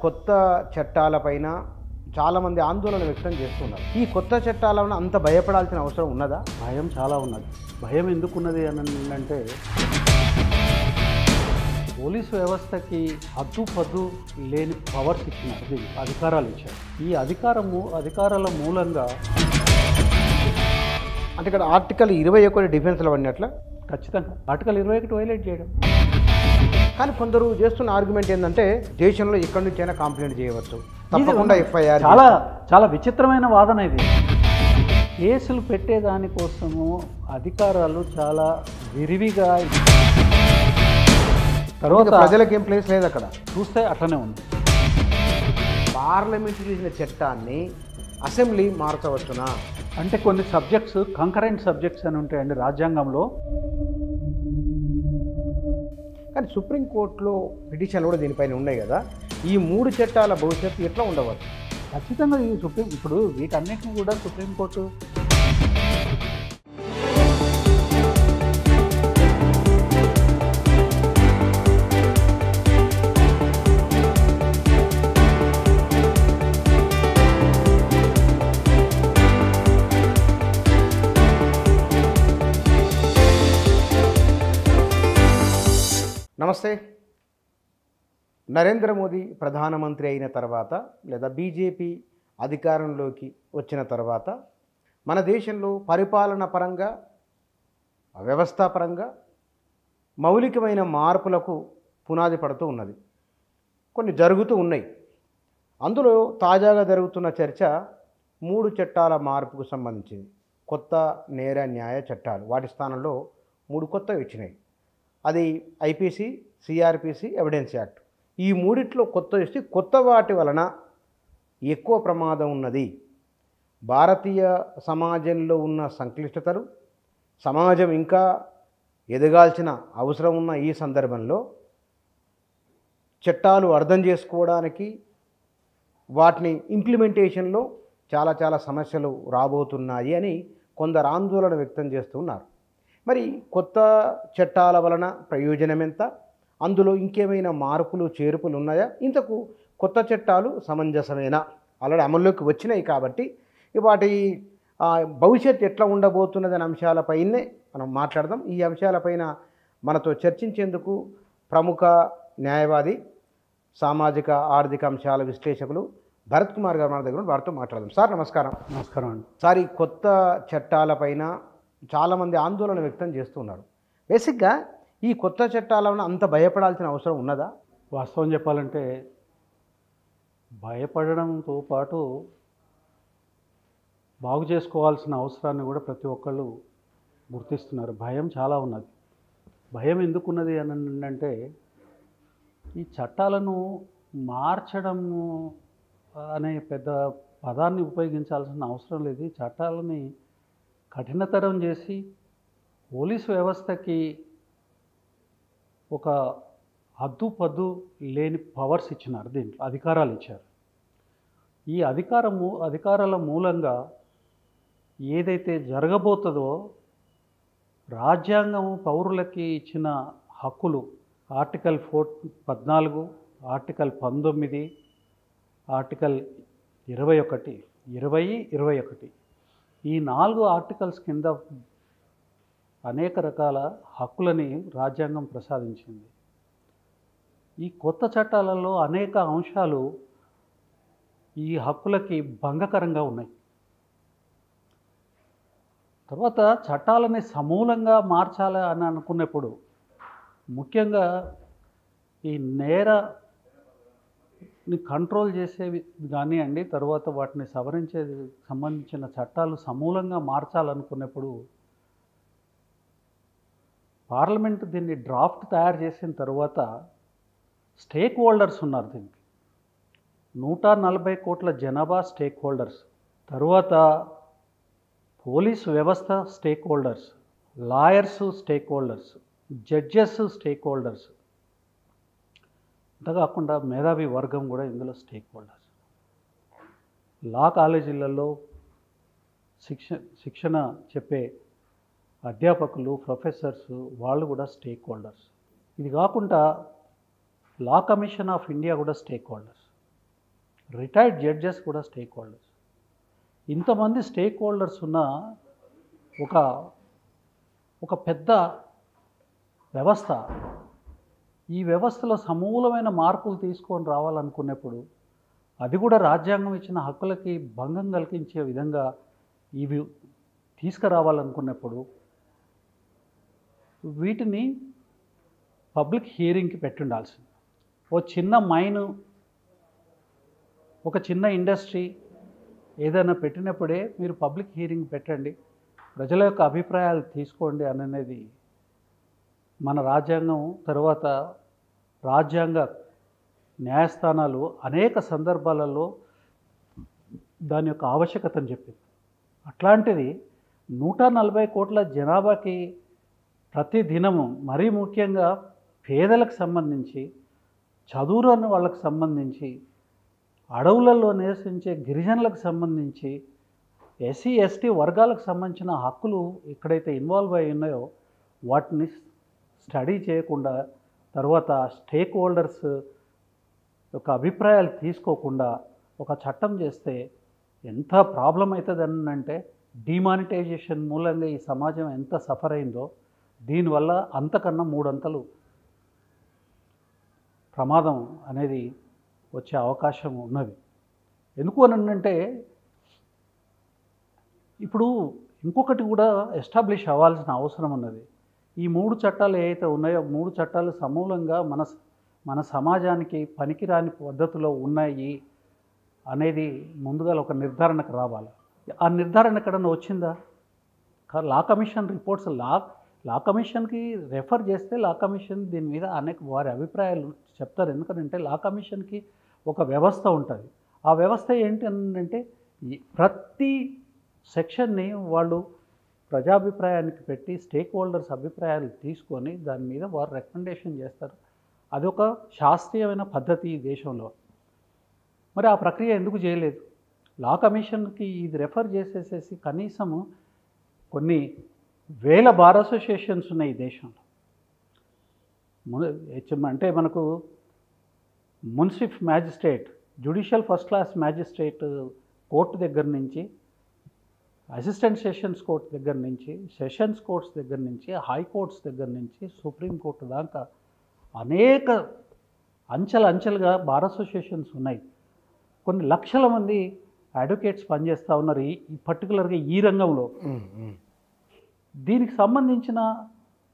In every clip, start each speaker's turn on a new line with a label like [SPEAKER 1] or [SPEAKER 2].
[SPEAKER 1] కొత్త చట్టాలపైన చాలామంది ఆందోళన వ్యక్తం చేస్తున్నారు. ఈ కొత్త చట్టాలను అంత భయపడాల్సిన అవసరం ఉన్నదా?
[SPEAKER 2] భయం చాలా ఉన్నది. భయం ఎందుకున్నది అని అంటే పోలీసు వ్యవస్థకి హద్దు లేని పవర్స్ ఇచ్చినారు, అధికారాలు ఇచ్చారు. ఈ అధికారాల మూలంగా
[SPEAKER 1] అంటే ఇక్కడ ఆర్టికల్ 21 డిఫెన్స్లో పడినట్ల
[SPEAKER 2] ఖచ్చితంగా ఆర్టికల్ 21 వైలేట్ చేయడం.
[SPEAKER 1] కానీ కొందరు చేస్తున్న ఆర్గ్యుమెంట్ ఏంటంటే దేశంలో ఎక్కడి నుంచైనా కంప్లైంట్ చేయవచ్చు, తప్పకుండా ఎఫ్ఐఆర్.
[SPEAKER 2] చాలా విచిత్రమైన వాదన ఇది. కేసులు పెట్టేదానికోసము అధికారాలు చాలా విరివిగా, తర్వాత
[SPEAKER 1] ప్రజలకు ఏం ప్లేస్ లేదు అక్కడ.
[SPEAKER 2] చూస్తే అట్లనే ఉంది.
[SPEAKER 1] పార్లమెంట్ చేసిన చట్టాన్ని అసెంబ్లీ మార్చవచ్చునా?
[SPEAKER 2] అంటే కొన్ని సబ్జెక్ట్స్ కంకరెంట్ సబ్జెక్ట్స్ అని ఉంటాయండి రాజ్యాంగంలో.
[SPEAKER 1] కానీ సుప్రీంకోర్టులో పిటిషన్లు కూడా దీనిపైన ఉన్నాయి కదా. ఈ 3 చట్టాల భవిష్యత్తు ఎట్లా ఉండవచ్చు?
[SPEAKER 2] ఖచ్చితంగా ఈ ఇప్పుడు వీటన్నిటిని కూడా సుప్రీంకోర్టు
[SPEAKER 1] నమస్తే. నరేంద్ర మోదీ ప్రధానమంత్రి అయిన తర్వాత లేదా బీజేపీ అధికారంలోకి వచ్చిన తర్వాత మన దేశంలో పరిపాలన పరంగా, వ్యవస్థాపరంగా మౌలికమైన మార్పులకు పునాది పడుతూ ఉన్నది. కొన్ని జరుగుతూ ఉన్నాయి. అందులో తాజాగా జరుగుతున్న చర్చ 3 చట్టాల మార్పుకు సంబంధించింది. కొత్త నేర న్యాయ చట్టాలు, వాటి స్థానంలో 3 కొత్తవి వచ్చినాయి. అది ఐపీసీ, సిఆర్పిసి, ఎవిడెన్స్ యాక్ట్. ఈ 3 కొత్త ఇస్తే కొత్త వాటి వలన ఎక్కువ ప్రమాదం ఉన్నది. భారతీయ సమాజంలో ఉన్న సంక్లిష్టతలు, సమాజం ఇంకా ఎదగాల్సిన అవసరం ఉన్న ఈ సందర్భంలో చట్టాలు అర్థం చేసుకోవడానికి, వాటిని ఇంప్లిమెంటేషన్లో చాలా సమస్యలు రాబోతున్నాయి అని కొందరు ఆందోళన వ్యక్తం చేస్తున్నారు. మరి కొత్త చట్టాల వలన ప్రయోజనం ఎంత? అందులో ఇంకేమైనా మార్పులు చేర్పులు ఉన్నాయా? ఇంతకు కొత్త చట్టాలు సమంజసమేనా? ఆల్రెడీ అమల్లోకి వచ్చినాయి కాబట్టి వాటి భవిష్యత్తు ఎట్లా ఉండబోతున్నది అనే అంశాలపైనే మనం మాట్లాడదాం. ఈ అంశాలపైన మనతో చర్చించేందుకు ప్రముఖ న్యాయవాది, సామాజిక ఆర్థిక అంశాల విశ్లేషకులు భరత్ కుమార్ గారు మన దగ్గర, వారితో మాట్లాడదాం. సార్ నమస్కారం.
[SPEAKER 2] నమస్కారం అండి.
[SPEAKER 1] సార్, ఈ కొత్త చట్టాలపైన చాలామంది ఆందోళన వ్యక్తం చేస్తున్నారు. బేసిక్గా ఈ కొత్త చట్టాలను అంత భయపడాల్సిన అవసరం ఉన్నదా?
[SPEAKER 2] వాస్తవం చెప్పాలంటే భయపడడంతో పాటు బాగు చేసుకోవాల్సిన అవసరాన్ని కూడా ప్రతి ఒక్కళ్ళు గుర్తిస్తున్నారు. భయం చాలా ఉన్నది. భయం ఎందుకున్నది అని అంటే ఈ చట్టాలను మార్చడము అనే పెద్ద పదాన్ని ఉపయోగించాల్సిన అవసరం లేదు. ఈ చట్టాలని కఠినతరం చేసి పోలీసు వ్యవస్థకి ఒక హద్దు లేని పవర్స్ ఇచ్చినారు, దీంట్లో అధికారాలు ఇచ్చారు. ఈ అధికారాల మూలంగా ఏదైతే జరగబోతుందో, రాజ్యాంగం పౌరులకి ఇచ్చిన హక్కులు ఆర్టికల్ 14, ఆర్టికల్ 19, ఆర్టికల్ 21, 21 ఈ 4 ఆర్టికల్స్ కింద అనేక రకాల హక్కులని రాజ్యాంగం ప్రసాదించింది. ఈ కొత్త చట్టాలలో అనేక అంశాలు ఈ హక్కులకి భంగకరంగా ఉన్నాయి. తర్వాత చట్టాలని సమూలంగా మార్చాలి అని అనుకున్నప్పుడు, ముఖ్యంగా ఈ నేరని కంట్రోల్ చేసేవి కానివ్వండి, తర్వాత వాటిని సవరించేది సంబంధించిన చట్టాలు సమూలంగా మార్చాలనుకున్నప్పుడు పార్లమెంట్ దీన్ని డ్రాఫ్ట్ తయారు చేసిన తర్వాత స్టేక్ హోల్డర్స్ ఉన్నారు. దీనికి 140 కోట్ల జనాభా స్టేక్ హోల్డర్స్, తర్వాత పోలీసు వ్యవస్థ stake holders, lawyers stake holders, judges stake holders, అంతేకాకుండా మేధావి వర్గం కూడా ఇందులో స్టేక్ హోల్డర్స్. లా కాలేజీలలో శిక్షణ చెప్పే అధ్యాపకులు, ప్రొఫెసర్స్, వాళ్ళు కూడా స్టేక్ హోల్డర్స్. ఇది కాకుండా లా కమిషన్ ఆఫ్ ఇండియా కూడా స్టేక్ హోల్డర్స్. రిటైర్డ్ జడ్జెస్ కూడా స్టేక్ హోల్డర్స్. ఇంతమంది స్టేక్ హోల్డర్స్ ఉన్న ఒక పెద్ద వ్యవస్థ, ఈ వ్యవస్థలో సమూలమైన మార్పులు తీసుకొని రావాలనుకున్నప్పుడు, అది కూడా రాజ్యాంగం ఇచ్చిన హక్కులకి భంగం కలిగించే విధంగా ఇవి తీసుకురావాలనుకున్నప్పుడు వీటిని పబ్లిక్ హియరింగ్కి పెట్టుండాల్సింది. ఓ చిన్న మైను, ఒక చిన్న ఇండస్ట్రీ ఏదైనా పెట్టినప్పుడే మీరు పబ్లిక్ హియరింగ్ పెట్టండి, ప్రజల యొక్క అభిప్రాయాలు తీసుకోండి అనేది మన రాజ్యాంగం, తర్వాత రాజ్యాంగ న్యాయస్థానాలు అనేక సందర్భాలలో దాని యొక్క ఆవశ్యకతను చెప్పింది. అట్లాంటిది 140 కోట్ల జనాభాకి ప్రతి దినము, మరీ ముఖ్యంగా పేదలకు సంబంధించి, చదువురాని వాళ్ళకి సంబంధించి, అడవులలో నివసించే గిరిజనులకు సంబంధించి, ఎస్సీ ఎస్టీ వర్గాలకు సంబంధించిన హక్కులు ఎక్కడైతే ఇన్వాల్వ్ అయి ఉన్నాయో వాటిని స్టడీ చేయకుండా, తర్వాత స్టేక్ హోల్డర్స్ యొక్క అభిప్రాయాలు తీసుకోకుండా ఒక చట్టం చేస్తే ఎంత ప్రాబ్లం అవుతుంది అంటే, డిమానిటైజేషన్ మూలంగా ఈ సమాజం ఎంత సఫర్ అయిందో దీనివల్ల అంతకన్నా 3 అంతలు ప్రమాదం అనేది వచ్చే అవకాశం ఉన్నది. ఎందుకు అని అంటే, ఇప్పుడు ఇంకొకటి కూడా ఎస్టాబ్లిష్ అవ్వాల్సిన అవసరం ఉన్నది. ఈ 3 చట్టాలు ఏవైతే ఉన్నాయో 3 చట్టాలు సమూలంగా మన సమాజానికి పనికిరాని పద్ధతిలో ఉన్నాయి అనేది ముందుగా ఒక నిర్ధారణకు రావాలి. ఆ నిర్ధారణ ఎక్కడన్నా వచ్చిందా? లా కమిషన్ రిపోర్ట్స్, లా కమిషన్కి రెఫర్ చేస్తే లా కమిషన్ దీని మీద అనేక వారి అభిప్రాయాలు చెప్తారు. ఎందుకంటే లా కమిషన్కి ఒక వ్యవస్థ ఉంటుంది. ఆ వ్యవస్థ ఏంటి అంటే, ప్రతి సెక్షన్ని వాళ్ళు ప్రజాభిప్రాయానికి పెట్టి స్టేక్ హోల్డర్స్ అభిప్రాయాలు తీసుకొని దాని మీద వారు రికమెండేషన్ చేస్తారు. అదొక శాస్త్రీయమైన పద్ధతి ఈ దేశంలో. మరి ఆ ప్రక్రియ ఎందుకు చేయలేదు? లా కమిషన్కి ఇది రెఫర్ చేసేసేసి కనీసము కొన్ని వేల బార్ అసోసియేషన్స్ ఉన్నాయి ఈ దేశంలో. అంటే మనకు munsif magistrate, judicial first class magistrate court దగ్గర నుంచి, అసిస్టెంట్ సెషన్స్ కోర్టు దగ్గర నుంచి, సెషన్స్ కోర్ట్స్ దగ్గర నుంచి, హైకోర్ట్స్ దగ్గర నుంచి, సుప్రీంకోర్టు దాకా అనేక అంచెలుగా బార్ అసోసియేషన్స్ ఉన్నాయి. కొన్ని లక్షల మంది అడ్వకేట్స్ పనిచేస్తూ ఉన్నారు ఈ పర్టికులర్గా ఈ రంగంలో. దీనికి సంబంధించిన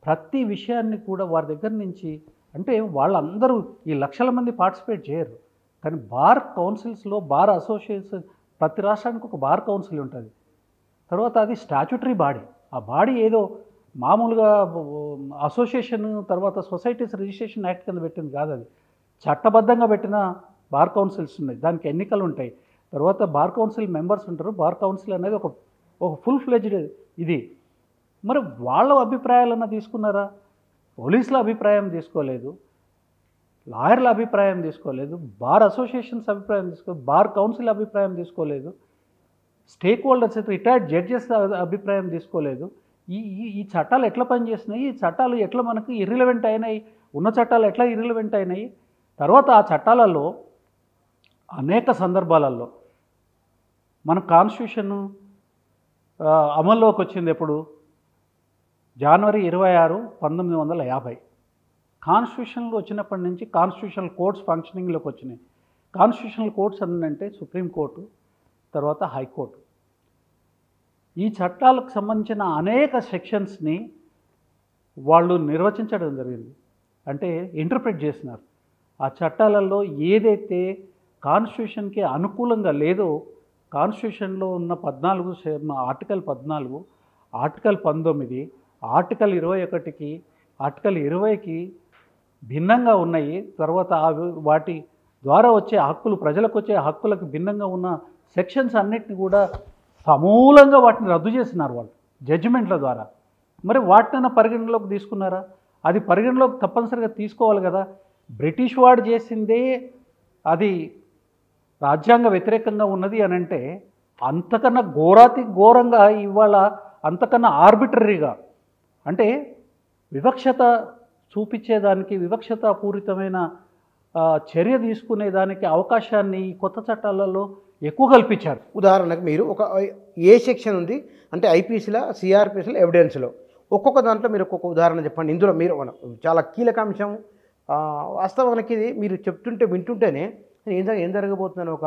[SPEAKER 2] ప్రతి విషయాన్ని కూడా వారి దగ్గర నుంచి, అంటే వాళ్ళందరూ ఈ లక్షల మంది పార్టిసిపేట్ చేయరు, కానీ బార్ కౌన్సిల్స్లో బార్ అసోసియేషన్, ప్రతి రాష్ట్రానికి ఒక బార్ కౌన్సిల్ ఉంటుంది. తర్వాత అది స్టాట్యూటరీ బాడీ. ఆ బాడీ ఏదో మామూలుగా అసోసియేషన్ తర్వాత సొసైటీస్ రిజిస్ట్రేషన్ యాక్ట్ కింద పెట్టింది కాదు, అది చట్టబద్ధంగా పెట్టిన బార్ కౌన్సిల్స్ ఉన్నాయి. దానికి ఎన్నికలు ఉంటాయి, తర్వాత బార్ కౌన్సిల్ మెంబర్స్ ఉంటారు. బార్ కౌన్సిల్ అనేది ఒక ఫుల్ ఫ్లెడ్జ్డ్ ఇది. మరి వాళ్ళ అభిప్రాయాలన్నా తీసుకున్నారా? పోలీసుల అభిప్రాయం తీసుకోలేదు, లాయర్ల అభిప్రాయం తీసుకోలేదు, బార్ అసోసియేషన్స్ అభిప్రాయం తీసుకోలేదు, బార్ కౌన్సిల్ అభిప్రాయం తీసుకోలేదు, స్టేక్ హోల్డర్స్ రిటైర్డ్ జడ్జెస్ అభిప్రాయం తీసుకోలేదు. ఈ చట్టాలు ఎట్లా పనిచేస్తున్నాయి? ఈ చట్టాలు ఎట్లా మనకు ఇర్రిలవెంట్ అయినాయి? ఉన్న చట్టాలు ఎట్లా ఇర్రిలవెంట్ అయినాయి? తర్వాత ఆ చట్టాలలో అనేక సందర్భాలలో మన కాన్స్టిట్యూషన్ అమల్లోకి వచ్చింది ఎప్పుడు? జనవరి 26, 1950. కాన్స్టిట్యూషన్లో వచ్చినప్పటి నుంచి కాన్స్టిట్యూషనల్ కోర్ట్స్ ఫంక్షనింగ్లోకి వచ్చినాయి. కాన్స్టిట్యూషనల్ కోర్ట్స్ అంటే సుప్రీంకోర్టు, తర్వాత హైకోర్టు. ఈ చట్టాలకు సంబంధించిన అనేక సెక్షన్స్ని వాళ్ళు నిర్వచించడం జరిగింది, అంటే ఇంటర్ప్రెట్ చేసినారు. ఆ చట్టాలలో ఏదైతే కాన్స్టిట్యూషన్కి అనుకూలంగా లేదో, కాన్స్టిట్యూషన్లో ఉన్న 14 ఆర్టికల్ 14, ఆర్టికల్ 19, ఆర్టికల్ 21కి, ఆర్టికల్ 20కి భిన్నంగా ఉన్నాయి. తర్వాత వాటి ద్వారా వచ్చే హక్కులు, ప్రజలకు వచ్చే హక్కులకు భిన్నంగా ఉన్న సెక్షన్స్ అన్నిటిని కూడా సమూలంగా వాటిని రద్దు చేసినారు వాళ్ళు జడ్జిమెంట్ల ద్వారా. మరి వాటినైనా పరిగణలోకి తీసుకున్నారా? అది పరిగణలోకి తప్పనిసరిగా తీసుకోవాలి కదా. బ్రిటిష్ వాడు చేసిందే అది రాజ్యాంగ వ్యతిరేకంగా ఉన్నది అని అంటే, అంతకన్నా ఘోరంగా ఇవాళ, అంతకన్నా ఆర్బిటరీగా, అంటే వివక్షత చూపించేదానికి, వివక్షత పూరితమైన చర్య తీసుకునేదానికి అవకాశాన్ని ఈ కొత్త చట్టాలలో ఎక్కువ కల్పించారు.
[SPEAKER 1] ఉదాహరణకు మీరు ఒక ఏ సెక్షన్ ఉంది అంటే ఐపీసీలో, సిఆర్పిసిలో, ఎవిడెన్స్లో ఒక్కొక్క దాంట్లో మీరు ఒక్కొక్క ఉదాహరణ చెప్పండి. ఇందులో మీరు చాలా కీలక అంశం. వాస్తవానికి ఇది మీరు చెప్తుంటే వింటుంటేనే ఏం జరగబోతుందని ఒక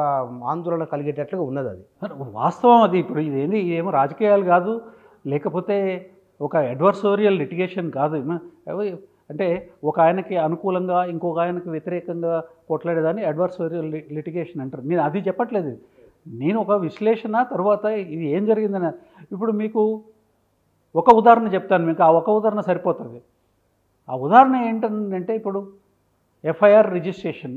[SPEAKER 1] ఆందోళన కలిగేటట్లుగా ఉన్నది. అది
[SPEAKER 2] వాస్తవం. అది ఇప్పుడు ఇదేంది, ఏమో రాజకీయాలు కాదు, లేకపోతే ఒక అడ్వర్సోరియల్ లిటిగేషన్ కాదు. అంటే ఒక ఆయనకి అనుకూలంగా ఇంకొక ఆయనకి వ్యతిరేకంగా కొట్లాడేదాన్ని అడ్వర్సోరియల్ లిటిగేషన్ అంటారు. నేను అది చెప్పట్లేదు. నేను ఒక విశ్లేషణ తర్వాత ఇది ఏం జరిగిందని. ఇప్పుడు మీకు ఒక ఉదాహరణ చెప్తాను, మీకు ఆ ఒక ఉదాహరణ సరిపోతుంది. ఆ ఉదాహరణ ఏంటంటే, ఇప్పుడు ఎఫ్ఐఆర్ రిజిస్ట్రేషన్.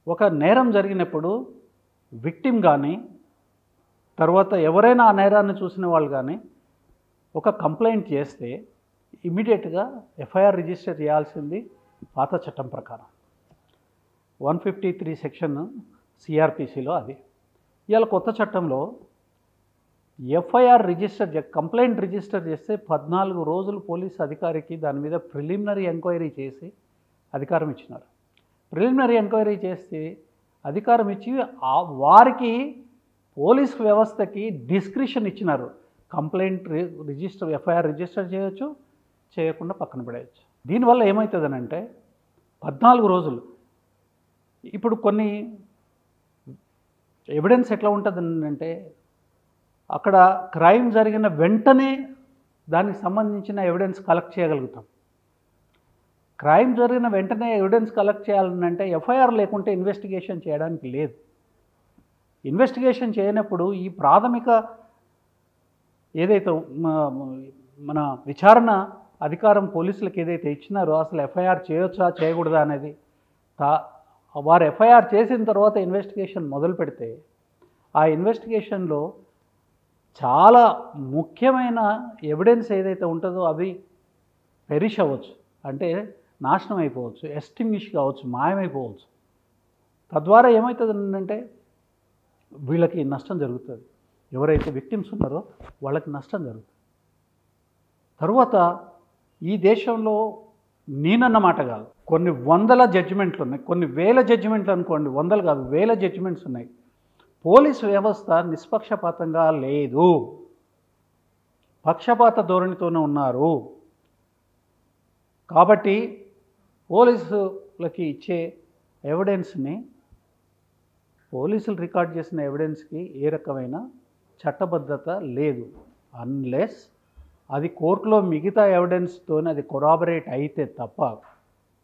[SPEAKER 2] ఒక నేరం జరిగినప్పుడు విక్టిమ్ కానీ తర్వాత ఎవరైనా ఆ నేరాన్ని చూసిన వాళ్ళు కానీ ఒక కంప్లైంట్ చేస్తే ఇమీడియట్గా ఎఫ్ఐఆర్ రిజిస్టర్ చేయాల్సింది పాత చట్టం ప్రకారం 153 సెక్షన్ సిఆర్పిసిలో. అది ఇవాళ కొత్త చట్టంలో ఎఫ్ఐఆర్ కంప్లైంట్ రిజిస్టర్ చేస్తే 14 రోజులు పోలీస్ అధికారికి దాని మీద ప్రిలిమినరీ ఎంక్వైరీ చేసి అధికారం ఇచ్చినారు. ప్రిలిమినరీ ఎంక్వైరీ చేస్తే అధికారం ఇచ్చి వారికి పోలీస్ వ్యవస్థకి డిస్క్రిషన్ ఇచ్చినారు. కంప్లైంట్ ఎఫ్ఐఆర్ రిజిస్టర్ చేయొచ్చు, చేయకుండా పక్కన పడేయచ్చు. దీనివల్ల ఏమవుతుందనంటే 14 రోజులు. ఇప్పుడు కొన్ని ఎవిడెన్స్ ఎట్లా ఉంటుందంటే, అక్కడ క్రైమ్ జరిగిన వెంటనే దానికి సంబంధించిన ఎవిడెన్స్ కలెక్ట్ చేయగలుగుతాం. క్రైమ్ జరిగిన వెంటనే ఎవిడెన్స్ కలెక్ట్ చేయాలంటే ఎఫ్ఐఆర్ లేకుంటే ఇన్వెస్టిగేషన్ చేయడానికి లేదు. ఇన్వెస్టిగేషన్ చేయనప్పుడు ఈ ప్రాథమిక ఏదైతే మన విచారణ అధికారం పోలీసులకు ఏదైతే ఇచ్చినారో, అసలు ఎఫ్ఐఆర్ చేయొచ్చా చేయకూడదా అనేది వారు ఎఫ్ఐఆర్ చేసిన తర్వాత ఇన్వెస్టిగేషన్ మొదలు పెడితే ఆ ఇన్వెస్టిగేషన్లో చాలా ముఖ్యమైన ఎవిడెన్స్ ఏదైతే ఉంటుందో అది పెరిష్ అవ్వచ్చు, అంటే నాశనం అయిపోవచ్చు, ఎస్టింగ్విష్ కావచ్చు, మాయమైపోవచ్చు. తద్వారా ఏమవుతుందంటే వీళ్ళకి నష్టం జరుగుతుంది. ఎవరైతే విక్టిమ్స్ ఉన్నారో వాళ్ళకి నష్టం జరుగుతుంది. తరువాత ఈ దేశంలో నేనన్న మాట కాదు, కొన్ని వందల జడ్జిమెంట్లు ఉన్నాయి, కొన్ని వేల జడ్జిమెంట్లు అనుకోండి, వందలు కాదు వేల జడ్జిమెంట్స్ ఉన్నాయి. పోలీస్ వ్యవస్థ నిష్పక్షపాతంగా లేదు, పక్షపాత ధోరణితోనే ఉన్నారు. కాబట్టి పోలీసులకి ఇచ్చే ఎవిడెన్స్ని, పోలీసులు రికార్డ్ చేసిన ఎవిడెన్స్కి ఏ రకమైన చట్టబద్ధత లేదు. అన్లెస్ అది కోర్టులో మిగతా ఎవిడెన్స్తోనే అది కొరాబరేట్ అయితే తప్ప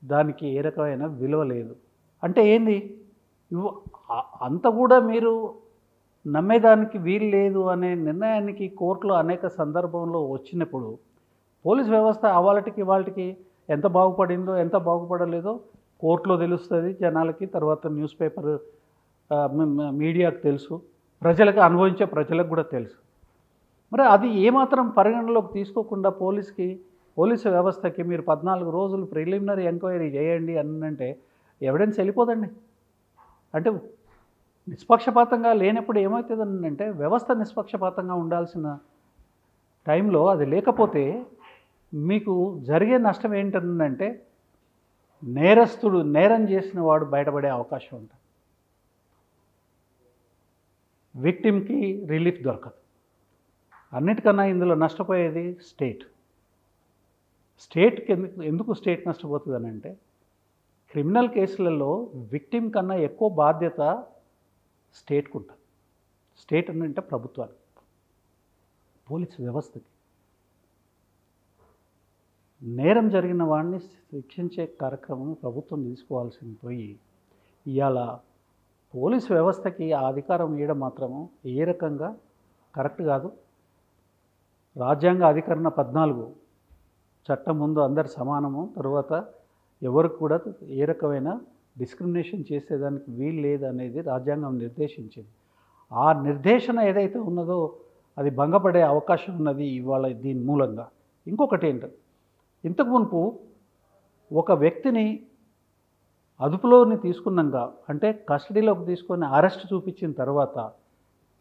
[SPEAKER 2] దానికి ఏ రకమైన విలువ లేదు. అంటే ఏంది, అంత కూడా మీరు నమ్మేదానికి వీలు లేదు అనే నిర్ణయానికి కోర్టులో అనేక సందర్భంలో వచ్చినప్పుడు పోలీస్ వ్యవస్థ వాళ్ళకి ఎంత బాగుపడిందో ఎంత బాగుపడలేదో కోర్టులో తెలుస్తుంది జనాలకి, తర్వాత న్యూస్ పేపర్ మీడియాకు తెలుసు, ప్రజలకు అనుభవించే ప్రజలకు కూడా తెలుసు. మరి అది ఏమాత్రం పరిగణలోకి తీసుకోకుండా పోలీసు వ్యవస్థకి మీరు 14 రోజులు ప్రిలిమినరీ ఎంక్వైరీ చేయండి అంటే ఎవిడెన్స్ వెళ్ళిపోదండి. అంటే నిష్పక్షపాతంగా లేనప్పుడు ఏమవుతుందంటే, వ్యవస్థ నిష్పక్షపాతంగా ఉండాల్సిన టైంలో అది లేకపోతే మీకు జరిగే నష్టం ఏంటంటే, నేరం చేసిన వాడు బయటపడే అవకాశం ఉంటుంది, విక్టిమ్కి రిలీఫ్ దొరకదు. అన్నిటికన్నా ఇందులో నష్టపోయేది స్టేట్కి ఎందుకు స్టేట్ నష్టపోతుంది అని అంటే, క్రిమినల్ కేసులలో విక్టిమ్ కన్నా ఎక్కువ బాధ్యత స్టేట్కు ఉంటుంది. స్టేట్ అంటే ప్రభుత్వానికి, పోలీసు వ్యవస్థకి. నేరం జరిగిన వాడిని శిక్షించే కార్యక్రమం ప్రభుత్వం తీసుకోవాల్సింది పోయి ఇవాళ పోలీసు వ్యవస్థకి ఆ అధికారం ఇవ్వడం మాత్రము ఏ రకంగా కరెక్ట్ కాదు. రాజ్యాంగ అధికరణ 14 చట్టం ముందు అందరు సమానము, తర్వాత ఎవరికి కూడా ఏ రకమైన డిస్క్రిమినేషన్ చేసేదానికి వీలు లేదనేది రాజ్యాంగం నిర్దేశించింది. ఆ నిర్దేశన ఏదైతే ఉన్నదో అది భంగపడే అవకాశం ఉన్నది ఇవాళ దీని మూలంగా. ఇంకొకటి ఏంటంటే, ఇంతకు మునుపు ఒక వ్యక్తిని అదుపులోని తీసుకున్నాక, అంటే కస్టడీలోకి తీసుకొని అరెస్ట్ చూపించిన తర్వాత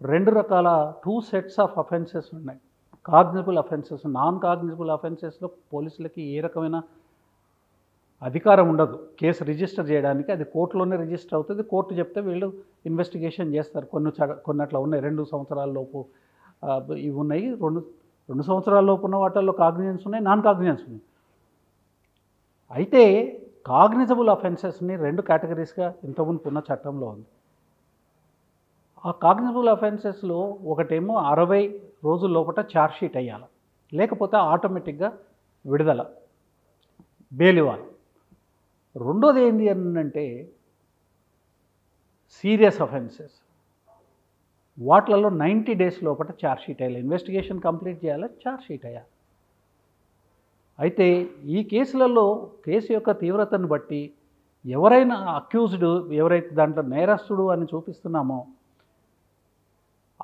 [SPEAKER 2] 2 రకాల 2 సెట్స్ ఆఫ్ అఫెన్సెస్ ఉన్నాయి. కాగ్నిజబుల్ అఫెన్సెస్, నాన్ కాగ్నిజబుల్ అఫెన్సెస్లో పోలీసులకి ఏ రకమైన అధికారం ఉండదు కేసు రిజిస్టర్ చేయడానికి. అది కోర్టులోనే రిజిస్టర్ అవుతుంది. కోర్టు చెప్తే వీళ్ళు ఇన్వెస్టిగేషన్ చేస్తారు. కొన్ని అట్లా ఉన్నాయి 2 సంవత్సరాల లోపు ఇవి ఉన్నాయి. 2 సంవత్సరాల లోపు ఉన్న వాటిల్లో కాగ్నిజెన్స్ ఉన్నాయి, నాన్ కాగ్నిజెన్స్ ఉన్నాయి. అయితే కాగ్నిజబుల్ అఫెన్సెస్ని 2 కేటగిరీస్గా ఇంతకుముందు ఉన్న చట్టంలో ఉంది. ఆ కాగ్నిజబుల్ అఫెన్సెస్లో ఒకటేమో 60 రోజుల లోపల ఛార్జ్షీట్ అయ్యాలి, లేకపోతే ఆటోమేటిక్గా విడుదల, బెయిల్ ఇవ్వాలి. రెండోది ఏంటి అంటే సీరియస్ అఫెన్సెస్, వాటిలలో 90 డేస్ లోపల ఛార్జ్షీట్ అయ్యాలి, ఇన్వెస్టిగేషన్ కంప్లీట్ చేయాలి, ఛార్జ్షీట్ అయ్యాలి. అయితే ఈ కేసులలో కేసు యొక్క తీవ్రతను బట్టి ఎవరైనా అక్యూజ్డ్, ఎవరైతే దాంట్లో నేరస్తుడు అని చూపిస్తున్నామో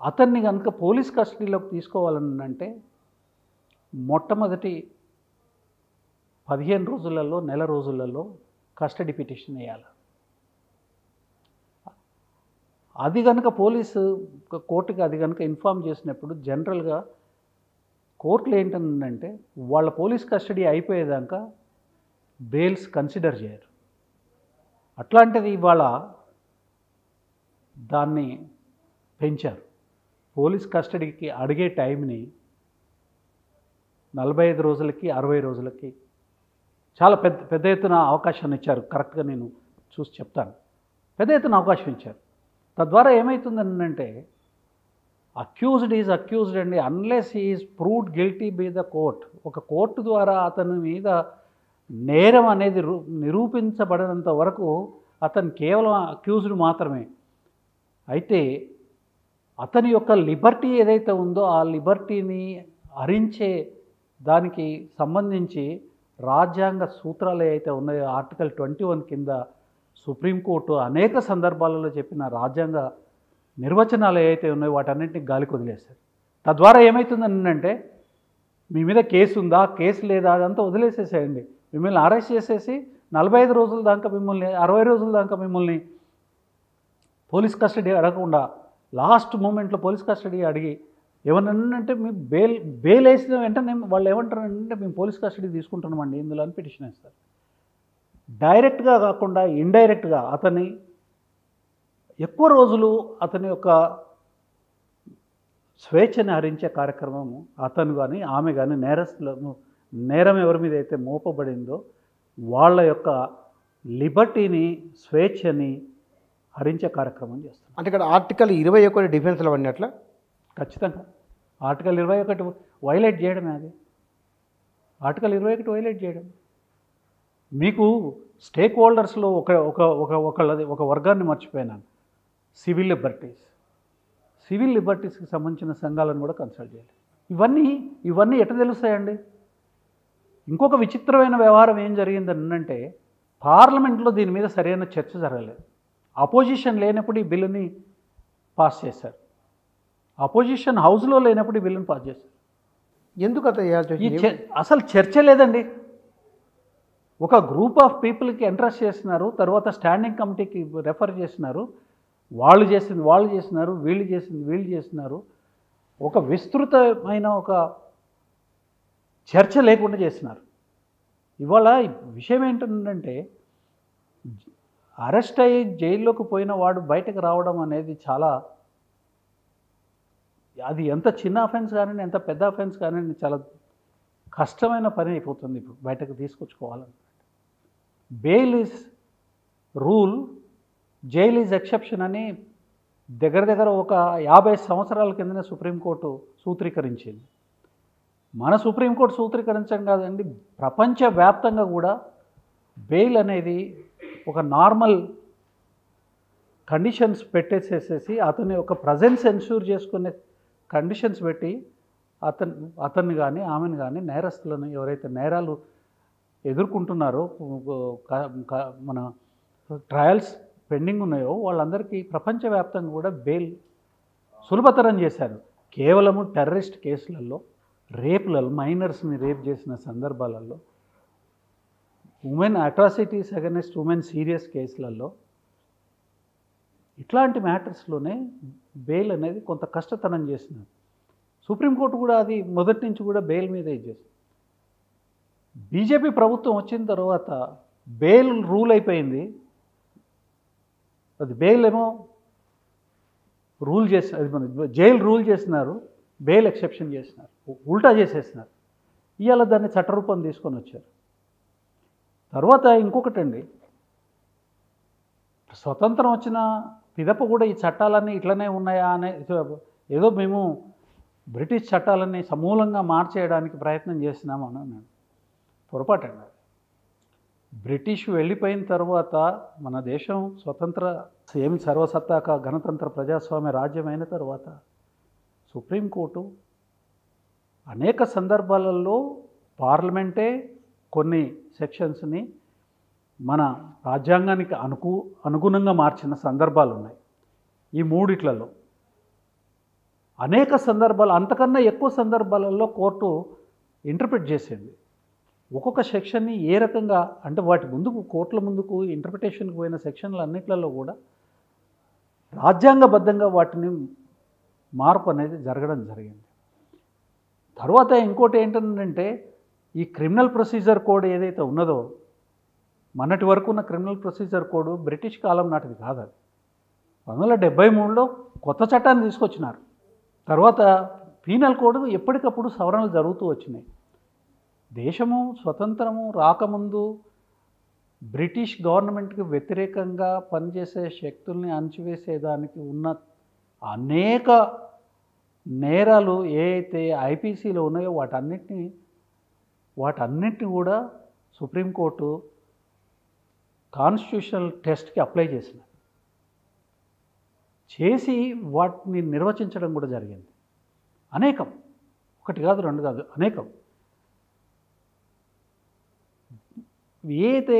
[SPEAKER 2] అతన్ని కనుక పోలీస్ కస్టడీలోకి తీసుకోవాలని అంటే మొట్టమొదటి 15 రోజులలో, నెల రోజులలో కస్టడీ పిటిషన్ వేయాలి. అది కనుక పోలీసు కోర్టుకి అది కనుక ఇన్ఫామ్ చేసినప్పుడు జనరల్గా కోర్టులు ఏంటంటే వాళ్ళ పోలీస్ కస్టడీ అయిపోయేదాకా బెయిల్స్ కన్సిడర్ చేయరు. అట్లాంటిది ఇవాళ దాన్ని పెంచారు. పోలీస్ కస్టడీకి అడిగే టైంని 45 రోజులకి 60 రోజులకి చాలా పెద్ద ఎత్తున అవకాశాన్ని ఇచ్చారు. కరెక్ట్గా నేను చూసి చెప్తాను. పెద్ద ఎత్తున అవకాశం ఇచ్చారు. తద్వారా ఏమవుతుందంటే అక్యూజ్డ్ ఈజ్ అక్యూజ్డ్ అండి unless he is proved guilty by the court. ఒక కోర్టు ద్వారా అతని మీద నేరం అనేది నిరూపించబడినంత వరకు అతను కేవలం అక్యూజ్డ్ మాత్రమే. అయితే అతని యొక్క లిబర్టీ ఏదైతే ఉందో ఆ లిబర్టీని హరించే దానికి సంబంధించి రాజ్యాంగ సూత్రాలు ఏవైతే ఉన్నాయో ఆర్టికల్ 21 కింద సుప్రీంకోర్టు అనేక సందర్భాలలో చెప్పిన రాజ్యాంగ నిర్వచనాలు ఏవైతే ఉన్నాయో వాటన్నింటినీ గాలికి వదిలేస్తారు. తద్వారా ఏమవుతుందంటే మీ మీద కేసు ఉందా, కేసు లేదా, అదంతా వదిలేసేసేయండి. మిమ్మల్ని అరెస్ట్ చేసేసి 45 రోజుల దాకా మిమ్మల్ని, 60 రోజుల దాకా మిమ్మల్ని పోలీస్ కస్టడీ అడగకుండా లాస్ట్ మూమెంట్లో పోలీస్ కస్టడీ అడిగి ఏమనంటే మీ బెయిల్ వేసిన వెంటనే వాళ్ళు ఏమంటారంటే మేము పోలీస్ కస్టడీ తీసుకుంటున్నామండి ఇందులో అని పిటిషన్ వేస్తారు. డైరెక్ట్గా కాకుండా ఇండైరెక్ట్గా అతన్ని ఎక్కువ రోజులు అతని యొక్క స్వేచ్ఛని హరించే కార్యక్రమము అతను కానీ ఆమె కానీ నేరస్తులను, నేరం ఎవరి మీద అయితే మోపబడిందో వాళ్ళ యొక్క లిబర్టీని, స్వేచ్ఛని హరించే కార్యక్రమం చేస్తాం.
[SPEAKER 1] అంటే ఇక్కడ ఆర్టికల్ 21 డిఫెన్స్లో అన్నట్ల
[SPEAKER 2] ఖచ్చితంగా ఆర్టికల్ 21 వైలేట్ చేయడమే. అది ఆర్టికల్ 21 వైలేట్ చేయడం. మీకు స్టేక్ హోల్డర్స్లో ఒక వర్గాన్ని మర్చిపోయినాను, సివిల్ లిబర్టీస్. సివిల్ లిబర్టీస్కి సంబంధించిన సంఘాలను కూడా కన్సల్ట్ చేయాలి. ఇవన్నీ ఎట్లా తెలుస్తాయండి? ఇంకొక విచిత్రమైన వ్యవహారం ఏం జరిగిందంటే పార్లమెంట్లో దీని మీద సరైన చర్చ జరగలేదు. అపోజిషన్ లేనప్పుడు ఈ బిల్లుని పాస్ చేశారు. అపోజిషన్ హౌస్లో లేనప్పుడు ఈ బిల్లుని పాస్ చేశారు.
[SPEAKER 1] ఎందుకు
[SPEAKER 2] అసలు చర్చ లేదండి. ఒక గ్రూప్ ఆఫ్ పీపుల్కి ఎంట్రస్ట్ చేస్తున్నారు, తర్వాత స్టాండింగ్ కమిటీకి రెఫర్ చేస్తున్నారు. వాళ్ళు చేస్తున్నారు, వీళ్ళు చేస్తున్నారు. ఒక విస్తృతమైన ఒక చర్చ లేకుండా చేస్తున్నారు. ఇవాళ విషయం ఏంటంటే అరెస్ట్ అయ్యి జైల్లోకి పోయిన వాడు బయటకు రావడం అనేది చాలా, అది ఎంత చిన్న అఫెన్స్ కానివ్వండి, ఎంత పెద్ద అఫెన్స్ కానివ్వండి, చాలా కష్టమైన పని అయిపోతుంది ఇప్పుడు బయటకు తీసుకొచ్చుకోవాలని. Bail is rule, jail is exception అని దగ్గర ఒక 50 సంవత్సరాల కిందనే సుప్రీంకోర్టు సూత్రీకరించింది. మన సుప్రీంకోర్టు సూత్రీకరించడం కాదండి, ప్రపంచవ్యాప్తంగా కూడా బెయిల్ అనేది ఒక నార్మల్ కండిషన్స్ పెట్టేసేసేసి అతని ఒక ప్రజెన్స్ ఎన్ష్యూర్ చేసుకునే కండిషన్స్ పెట్టి అతన్ని కానీ ఆమెను కానీ నేరస్తులను ఎవరైతే నేరాలు ఎదుర్కొంటున్నారో మన ట్రయల్స్ పెండింగ్ ఉన్నాయో వాళ్ళందరికీ ప్రపంచవ్యాప్తంగా కూడా బెయిల్ సులభతరం చేశారు. కేవలము టెర్రరిస్ట్ కేసులలో, రేపులలో, మైనర్స్ని రేప్ చేసిన సందర్భాలలో, women atrocities against women serious కేసులలో, ఇట్లాంటి మ్యాటర్స్లోనే బెయిల్ అనేది కొంత కష్టతరం చేసినారు. సుప్రీంకోర్టు కూడా అది మొదటి నుంచి కూడా బెయిల్ మీద చేసింది. బీజేపీ ప్రభుత్వం వచ్చిన తర్వాత బెయిల్ రూల్ అయిపోయింది, అది బెయిల్ ఏమో రూల్ చేసి అది మన జైలు రూల్ చేసినారు, బెయిల్ ఎక్సెప్షన్ చేసినారు, ఉల్టా చేసేసినారు. ఇవాళ దాన్ని చట్టరూపం తీసుకొని వచ్చారు. తర్వాత ఇంకొకటండి, స్వతంత్రం వచ్చిన పిదప కూడా ఈ చట్టాలన్నీ ఇట్లనే ఉన్నాయా అనే ఏదో మేము బ్రిటిష్ చట్టాలన్నీ సమూలంగా మార్చేయడానికి ప్రయత్నం చేసినాము అని పొరపాటండి. బ్రిటిష్ వెళ్ళిపోయిన తర్వాత మన దేశం స్వతంత్ర ఏమి సర్వసత్తాక గణతంత్ర ప్రజాస్వామ్య రాజ్యం అయిన తర్వాత సుప్రీంకోర్టు అనేక సందర్భాలలో పార్లమెంటే కొన్ని సెక్షన్స్ని మన రాజ్యాంగానికి అనుగుణంగా మార్చిన సందర్భాలు ఉన్నాయి. ఈ మూడిట్లలో అనేక సందర్భాలు, అంతకన్నా ఎక్కువ సందర్భాలలో కోర్టు ఇంటర్ప్రిట్ చేసింది. ఒక్కొక్క సెక్షన్ని ఏ రకంగా అంటే వాటి ముందుకు కోర్టుల ముందుకు ఇంటర్ప్రిటేషన్కి పోయిన సెక్షన్లు అన్నిట్లలో కూడా రాజ్యాంగబద్ధంగా వాటిని మార్పు అనేది జరగడం జరిగింది. తర్వాత ఇంకోటి ఏంటంటే ఈ క్రిమినల్ ప్రొసీజర్ కోడ్ ఏదైతే ఉన్నదో, మొన్నటి వరకు ఉన్న క్రిమినల్ ప్రొసీజర్ కోడ్ బ్రిటిష్ కాలం నాటిది కాదు. అది 1973లో కొత్త చట్టాన్ని తీసుకొచ్చినారు. తర్వాత పీనల్ కోడ్ ఎప్పటికప్పుడు సవరణలు జరుగుతూ వచ్చినాయి. దేశము స్వతంత్రము రాకముందు బ్రిటిష్ గవర్నమెంట్కి వ్యతిరేకంగా పనిచేసే శక్తుల్ని అణచివేసేదానికి ఉన్న అనేక నేరాలు ఏవైతే ఐపీసీలో ఉన్నాయో వాటన్నిటిని కూడా సుప్రీంకోర్టు కాన్స్టిట్యూషనల్ టెస్ట్కి అప్లై చేసి వాటిని నిర్వచించడం కూడా జరిగింది. అనేకం, ఒకటి కాదు రెండు కాదు, అనేకం. ఏదైతే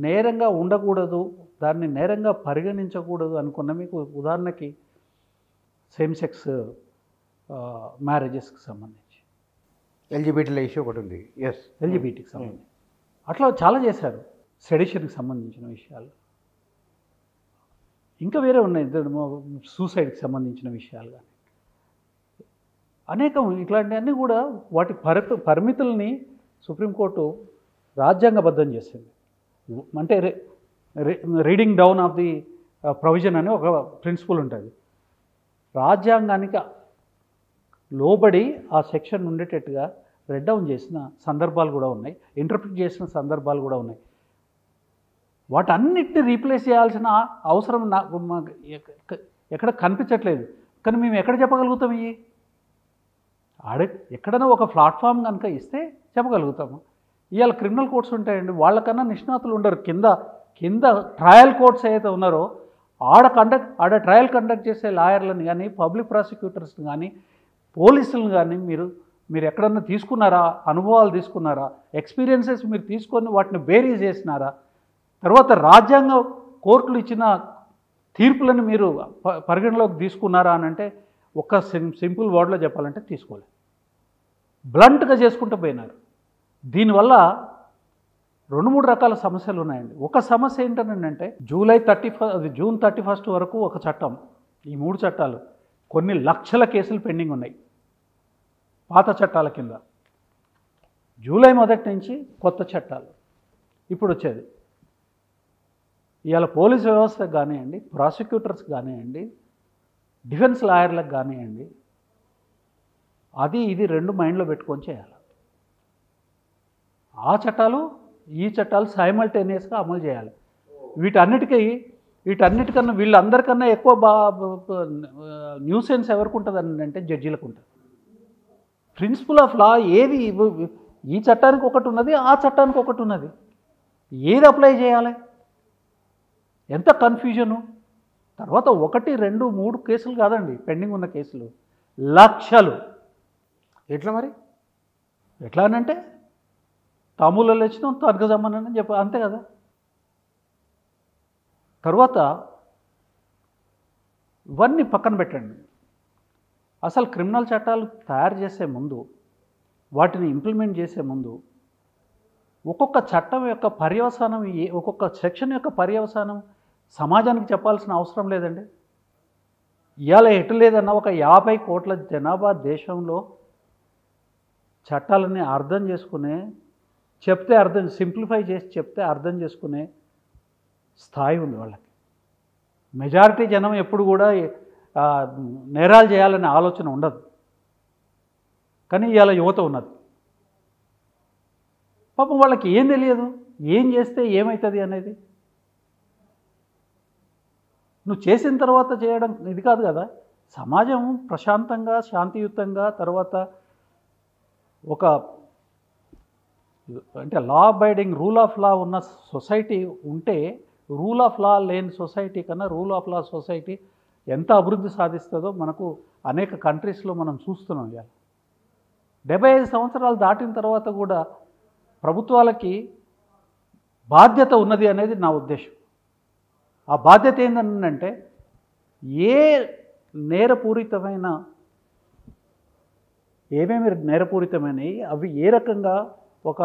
[SPEAKER 2] నేరంగా ఉండకూడదు, దాన్ని నేరంగా పరిగణించకూడదు అనుకున్న, మీకు ఉదాహరణకి సేమ్ సెక్స్ మ్యారేజెస్కి సంబంధించి
[SPEAKER 1] ఎల్జిబిటీ ఇష్యూ ఒకటి ఉంది. ఎస్,
[SPEAKER 2] ఎల్జిబిటీకి సంబంధించి అట్లా చాలా చేశారు. సెడిషన్కి సంబంధించిన విషయాలు ఇంకా వేరే ఉన్నాయి, సూసైడ్కి సంబంధించిన విషయాలు కానీ అనేకం. ఇట్లాంటివన్నీ కూడా వాటి పరిమితుల్ని సుప్రీంకోర్టు రాజ్యాంగబద్ధం చేసింది. అంటే reading down of the provision అని ఒక ప్రిన్సిపల్ ఉంటుంది. రాజ్యాంగానికి లోబడి ఆ సెక్షన్ ఉండేటట్టుగా రెడ్ డౌన్ చేసిన సందర్భాలు కూడా ఉన్నాయి, ఇంటర్ప్రిట్ చేసిన సందర్భాలు కూడా ఉన్నాయి. వాటన్నిటిని రీప్లేస్ చేయాల్సిన అవసరం ఎక్కడ కనిపించట్లేదు. కానీ మేము ఎక్కడ చెప్పగలుగుతాం? ఎక్కడైనా ఒక ప్లాట్ఫామ్ కనుక ఇస్తే చెప్పగలుగుతాము. ఇవాళ క్రిమినల్ కోర్ట్స్ ఉంటాయండి, వాళ్ళకన్నా నిష్ణాతులు ఉండరు. కింద ట్రయల్ కోర్ట్స్ ఏదైతే ఉన్నారో ఆడ ట్రయల్ కండక్ట్ చేసే లాయర్లను కానీ, పబ్లిక్ ప్రాసిక్యూటర్స్ని కానీ, పోలీసులను కానీ మీరు ఎక్కడన్నా తీసుకున్నారా? అనుభవాలు తీసుకున్నారా? ఎక్స్పీరియన్సెస్ మీరు తీసుకొని వాటిని బేరీ చేసినారా? తర్వాత రాజ్యాంగ కోర్టులు ఇచ్చిన తీర్పులను మీరు పరిగణలోకి తీసుకున్నారా అని అంటే ఒక సింపుల్ వర్డ్లో చెప్పాలంటే తీసుకోలేదు. బ్లంట్గా చేసుకుంటూ పోయినారు. దీనివల్ల 2-3 రకాల సమస్యలు ఉన్నాయండి. ఒక సమస్య ఏంటంటే జూన్ 31 వరకు ఒక చట్టం, ఈ 3 చట్టాలు కొన్ని లక్షల కేసులు పెండింగ్ ఉన్నాయి పాత చట్టాల కింద. జూలై 1 నుంచి కొత్త చట్టాలు ఇప్పుడు వచ్చేది. ఇవాళ పోలీస్ వ్యవస్థకు కానివ్వండి, ప్రాసిక్యూటర్స్ కానివ్వండి, డిఫెన్స్ లాయర్లకు కానివ్వండి, అది ఇది 2 మైండ్లో పెట్టుకొని చేయాలి. ఆ చట్టాలు ఈ చట్టాలు సైమల్టేనియస్గా అమలు చేయాలి. వీటన్నిటికన్నా వీళ్ళందరికన్నా ఎక్కువ న్యూసెన్స్ ఎవరికి ఉంటుంది అంటే జడ్జీలకు ఉంటుంది. ప్రిన్సిపల్ ఆఫ్ లా ఏది ఈ చట్టానికి ఒకటి ఉన్నది, ఆ చట్టానికి ఒకటి ఉన్నది. ఏది అప్లై చేయాలి? ఎంత కన్ఫ్యూజను. తర్వాత 1, 2, 3 కేసులు కాదండి పెండింగ్ ఉన్న కేసులు, లక్షలు.
[SPEAKER 1] ఎట్లా మరి?
[SPEAKER 2] ఎట్లా అనంటే తాములలో వచ్చినాం తనకజమ్మని చెప్పి అంతే కదా. తర్వాత ఇవన్నీ పక్కన పెట్టండి. అసలు క్రిమినల్ చట్టాలు తయారు చేసే ముందు, వాటిని ఇంప్లిమెంట్ చేసే ముందు ఒక్కొక్క చట్టం యొక్క పర్యవసానం, ఒక్కొక్క సెక్షన్ యొక్క పర్యవసానం సమాజానికి చెప్పాల్సిన అవసరం లేదండి. ఇవాళ ఎటు లేదన్నా ఒక 50 కోట్ల జనాభా దేశంలో చట్టాలని అర్థం చేసుకునే చెప్తే అర్థం, సింప్లిఫై చేసి చెప్తే అర్థం చేసుకునే స్థాయి ఉంది వాళ్ళకి. మెజారిటీ జనం ఎప్పుడు కూడా నేరాలు చేయాలనే ఆలోచన ఉండదు. కానీ ఇవాళ యువత ఉన్నది. పాపం వాళ్ళకి ఏం తెలియదు, ఏం చేస్తే ఏమవుతుంది అనేది. నువ్వు చేసిన తర్వాత చేయడం ఇది కాదు కదా. సమాజం ప్రశాంతంగా శాంతియుతంగా తర్వాత ఒక అంటే law abiding rule of law ఉన్న సొసైటీ ఉంటే, రూల్ ఆఫ్ లా లేని సొసైటీ కన్నా రూల్ ఆఫ్ లా సొసైటీ ఎంత అభివృద్ధి సాధిస్తుందో మనకు అనేక కంట్రీస్లో మనం చూస్తున్నాం. ఇవాళ 75 సంవత్సరాలు దాటిన తర్వాత కూడా ప్రభుత్వాలకి బాధ్యత ఉన్నది అనేది నా ఉద్దేశం. ఆ బాధ్యత ఏంటంటే ఏ నేరపూరితమైన ఏమేమి నేరపూరితమైనవి అవి ఏ రకంగా ఒక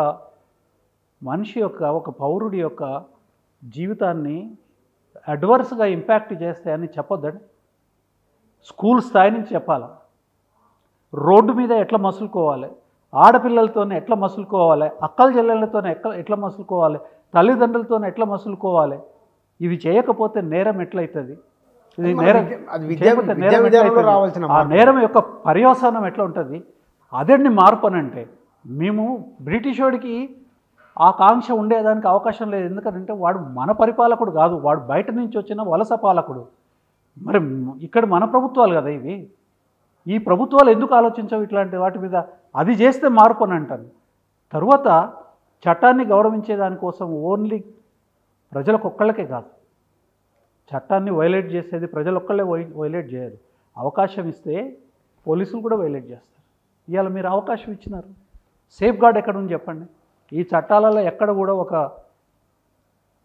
[SPEAKER 2] మనిషి యొక్క ఒక పౌరుడి యొక్క జీవితాన్ని అడ్వర్స్గా ఇంపాక్ట్ చేస్తాయని చెప్పొద్దండి. స్కూల్ స్థాయి నుంచి చెప్పాలి. రోడ్డు మీద ఎట్లా మసులుకోవాలి, ఆడపిల్లలతోనే ఎట్లా మసులుకోవాలి, అక్కల చెల్లెళ్ళతోనే ఎట్లా మసులుకోవాలి, తల్లిదండ్రులతోనే ఎట్లా మసులుకోవాలి. ఇవి చేయకపోతే నేరం ఎట్లయితుంది? ఇది నేరం. ఆ నేరం యొక్క పర్యవసానం ఎట్లా ఉంటుంది? అదేంటి మార్పు అని అంటే, మేము బ్రిటిష్ వాడికి ఆ కాంక్ష ఉండేదానికి అవకాశం లేదు. ఎందుకంటే వాడు మన పరిపాలకుడు కాదు, వాడు బయట నుంచి వచ్చిన వలస పాలకుడు. మరి ఇక్కడ మన ప్రభుత్వాలు కదా ఇవి. ఈ ప్రభుత్వాలు ఎందుకు ఆలోచించవు ఇట్లాంటి వాటి మీద? అది చేస్తే మార్పు అని అంటాను. తరువాత చట్టాన్ని గౌరవించే దానికోసం ఓన్లీ ప్రజలకొక్కళ్ళకే కాదు, చట్టాన్ని వైలేట్ చేసేది ప్రజలొక్కళ్ళే వైలేట్ చేయరు. అవకాశం ఇస్తే పోలీసులు కూడా వైలేట్ చేస్తారు. ఇవాళ మీరు అవకాశం ఇచ్చినారు, సేఫ్ గార్డ్ ఎక్కడ ఉంది చెప్పండి? ఈ చట్టాలలో ఎక్కడ కూడా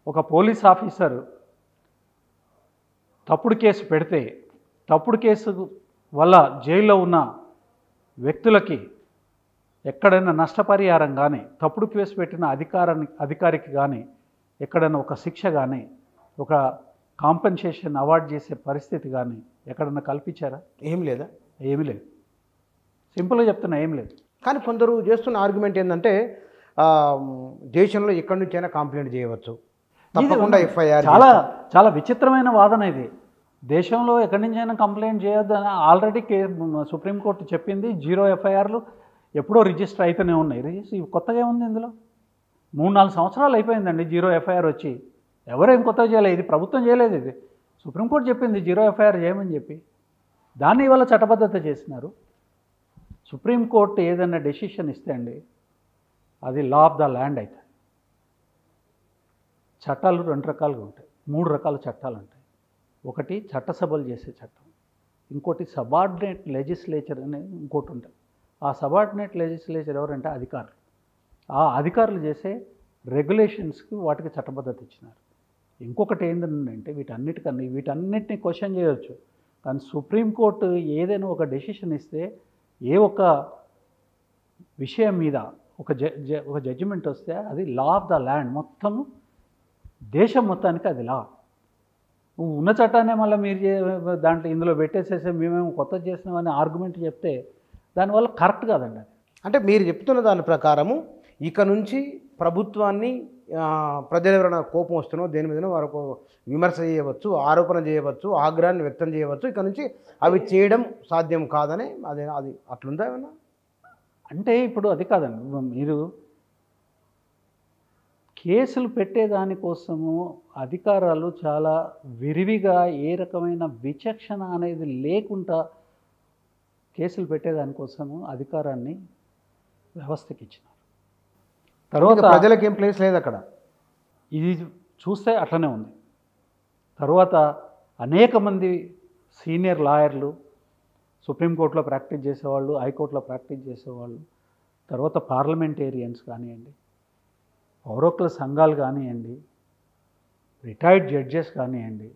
[SPEAKER 2] ఒక పోలీస్ ఆఫీసర్ తప్పుడు కేసు పెడితే, తప్పుడు కేసు వల్ల జైల్లో ఉన్న వ్యక్తులకి ఎక్కడైనా నష్టపరిహారం కానీ, తప్పుడు కేసు పెట్టిన అధికారికి కానీ ఎక్కడైనా ఒక శిక్ష కానీ, ఒక కాంపెన్సేషన్ అవార్డు చేసే పరిస్థితి కానీ ఎక్కడన్నా కల్పించారా?
[SPEAKER 1] ఏం లేదా?
[SPEAKER 2] ఏమీ లేదు. సింపుల్గా చెప్తున్నా, ఏం లేదు.
[SPEAKER 1] కానీ కొందరు చేస్తున్న ఆర్గ్యుమెంట్ ఏంటంటే, దేశంలో ఎక్కడి నుంచైనా కంప్లైంట్ చేయవచ్చు, తప్పకుండా ఎఫ్ఐఆర్.
[SPEAKER 2] చాలా విచిత్రమైన వాదన ఇది. దేశంలో ఎక్కడి నుంచైనా కంప్లైంట్ చేయొద్దని ఆల్రెడీ సుప్రీంకోర్టు చెప్పింది. 0 ఎఫ్ఐఆర్లు ఎప్పుడో రిజిస్టర్ అయితేనే ఉన్నాయి. రిజిస్టర్ కొత్తగా ఏముంది ఇందులో? 3-4 సంవత్సరాలు అయిపోయిందండి 0 ఎఫ్ఐఆర్ వచ్చి. ఎవరేం కొత్తగా చేయలేదు, ఇది ప్రభుత్వం చేయలేదు, ఇది సుప్రీంకోర్టు చెప్పింది 0 ఎఫ్ఐఆర్ చేయమని చెప్పి. దాన్ని ఇవాళ చట్టబద్ధత చేసినారు. సుప్రీంకోర్టు ఏదైనా డెసిషన్ ఇస్తే అండి అది లా ఆఫ్ ద ల్యాండ్ అవుతుంది. చట్టాలు 2 రకాలుగా ఉంటాయి, 3 రకాల చట్టాలు ఉంటాయి. ఒకటి చట్టసభలు చేసే చట్టం, ఇంకోటి సబార్డినేట్ లెజిస్లేచర్ అనేది ఇంకోటి ఉంటుంది. ఆ సబార్డినేట్ లెజిస్లేచర్ ఎవరంటే అధికారులు. ఆ అధికారులు చేసే రెగ్యులేషన్స్కి వాటికి చట్టబద్ధత ఇచ్చినారు. ఇంకొకటి ఏంటంటే వీటన్నిటిని క్వశ్చన్ చేయవచ్చు. కానీ సుప్రీంకోర్టు ఏదైనా ఒక డెసిషన్ ఇస్తే, ఏ ఒక్క విషయం మీద ఒక జడ్జిమెంట్ వస్తే అది లా ఆఫ్ ద ల్యాండ్, మొత్తం దేశం మొత్తానికి అది లా. ఉన్న చట్టాన్ని మళ్ళీ మీరు దాంట్లో ఇందులో పెట్టేసేసి మేమేమో కొత్త చేసినామని ఆర్గ్యుమెంట్ చెప్తే దానివల్ల కరెక్ట్ కాదండి అది.
[SPEAKER 1] అంటే మీరు చెప్తున్న దాని ప్రకారము ఇక నుంచి ప్రభుత్వాన్ని ప్రజలు ఎవరైనా కోపం వస్తున్నో దేని మీదనో వారికి విమర్శ చేయవచ్చు, ఆరోపణ చేయవచ్చు, ఆగ్రహాన్ని వ్యక్తం చేయవచ్చు. ఇక నుంచి అవి చేయడం సాధ్యం కాదని అది అట్లుందా ఏమన్నా?
[SPEAKER 2] అంటే ఇప్పుడు అది కాదండి, మీరు కేసులు పెట్టేదానికోసము అధికారాలు చాలా విరివిగా ఏ రకమైన విచక్షణ అనేది లేకుండా కేసులు పెట్టేదానికోసము అధికారాన్ని వ్యవస్థకి ఇచ్చినారు. తర్వాత
[SPEAKER 1] ప్రజలకు ఏం ప్లేస్ లేదు అక్కడ.
[SPEAKER 2] ఇది చూస్తే అట్లనే ఉంది. తర్వాత అనేక మంది సీనియర్ లాయర్లు సుప్రీంకోర్టులో ప్రాక్టీస్ చేసేవాళ్ళు, హైకోర్టులో ప్రాక్టీస్ చేసేవాళ్ళు, తర్వాత పార్లమెంటేరియన్స్ కానివ్వండి, పౌరకుల సంఘాలు కానివ్వండి, రిటైర్డ్ జడ్జెస్ కానివ్వండి,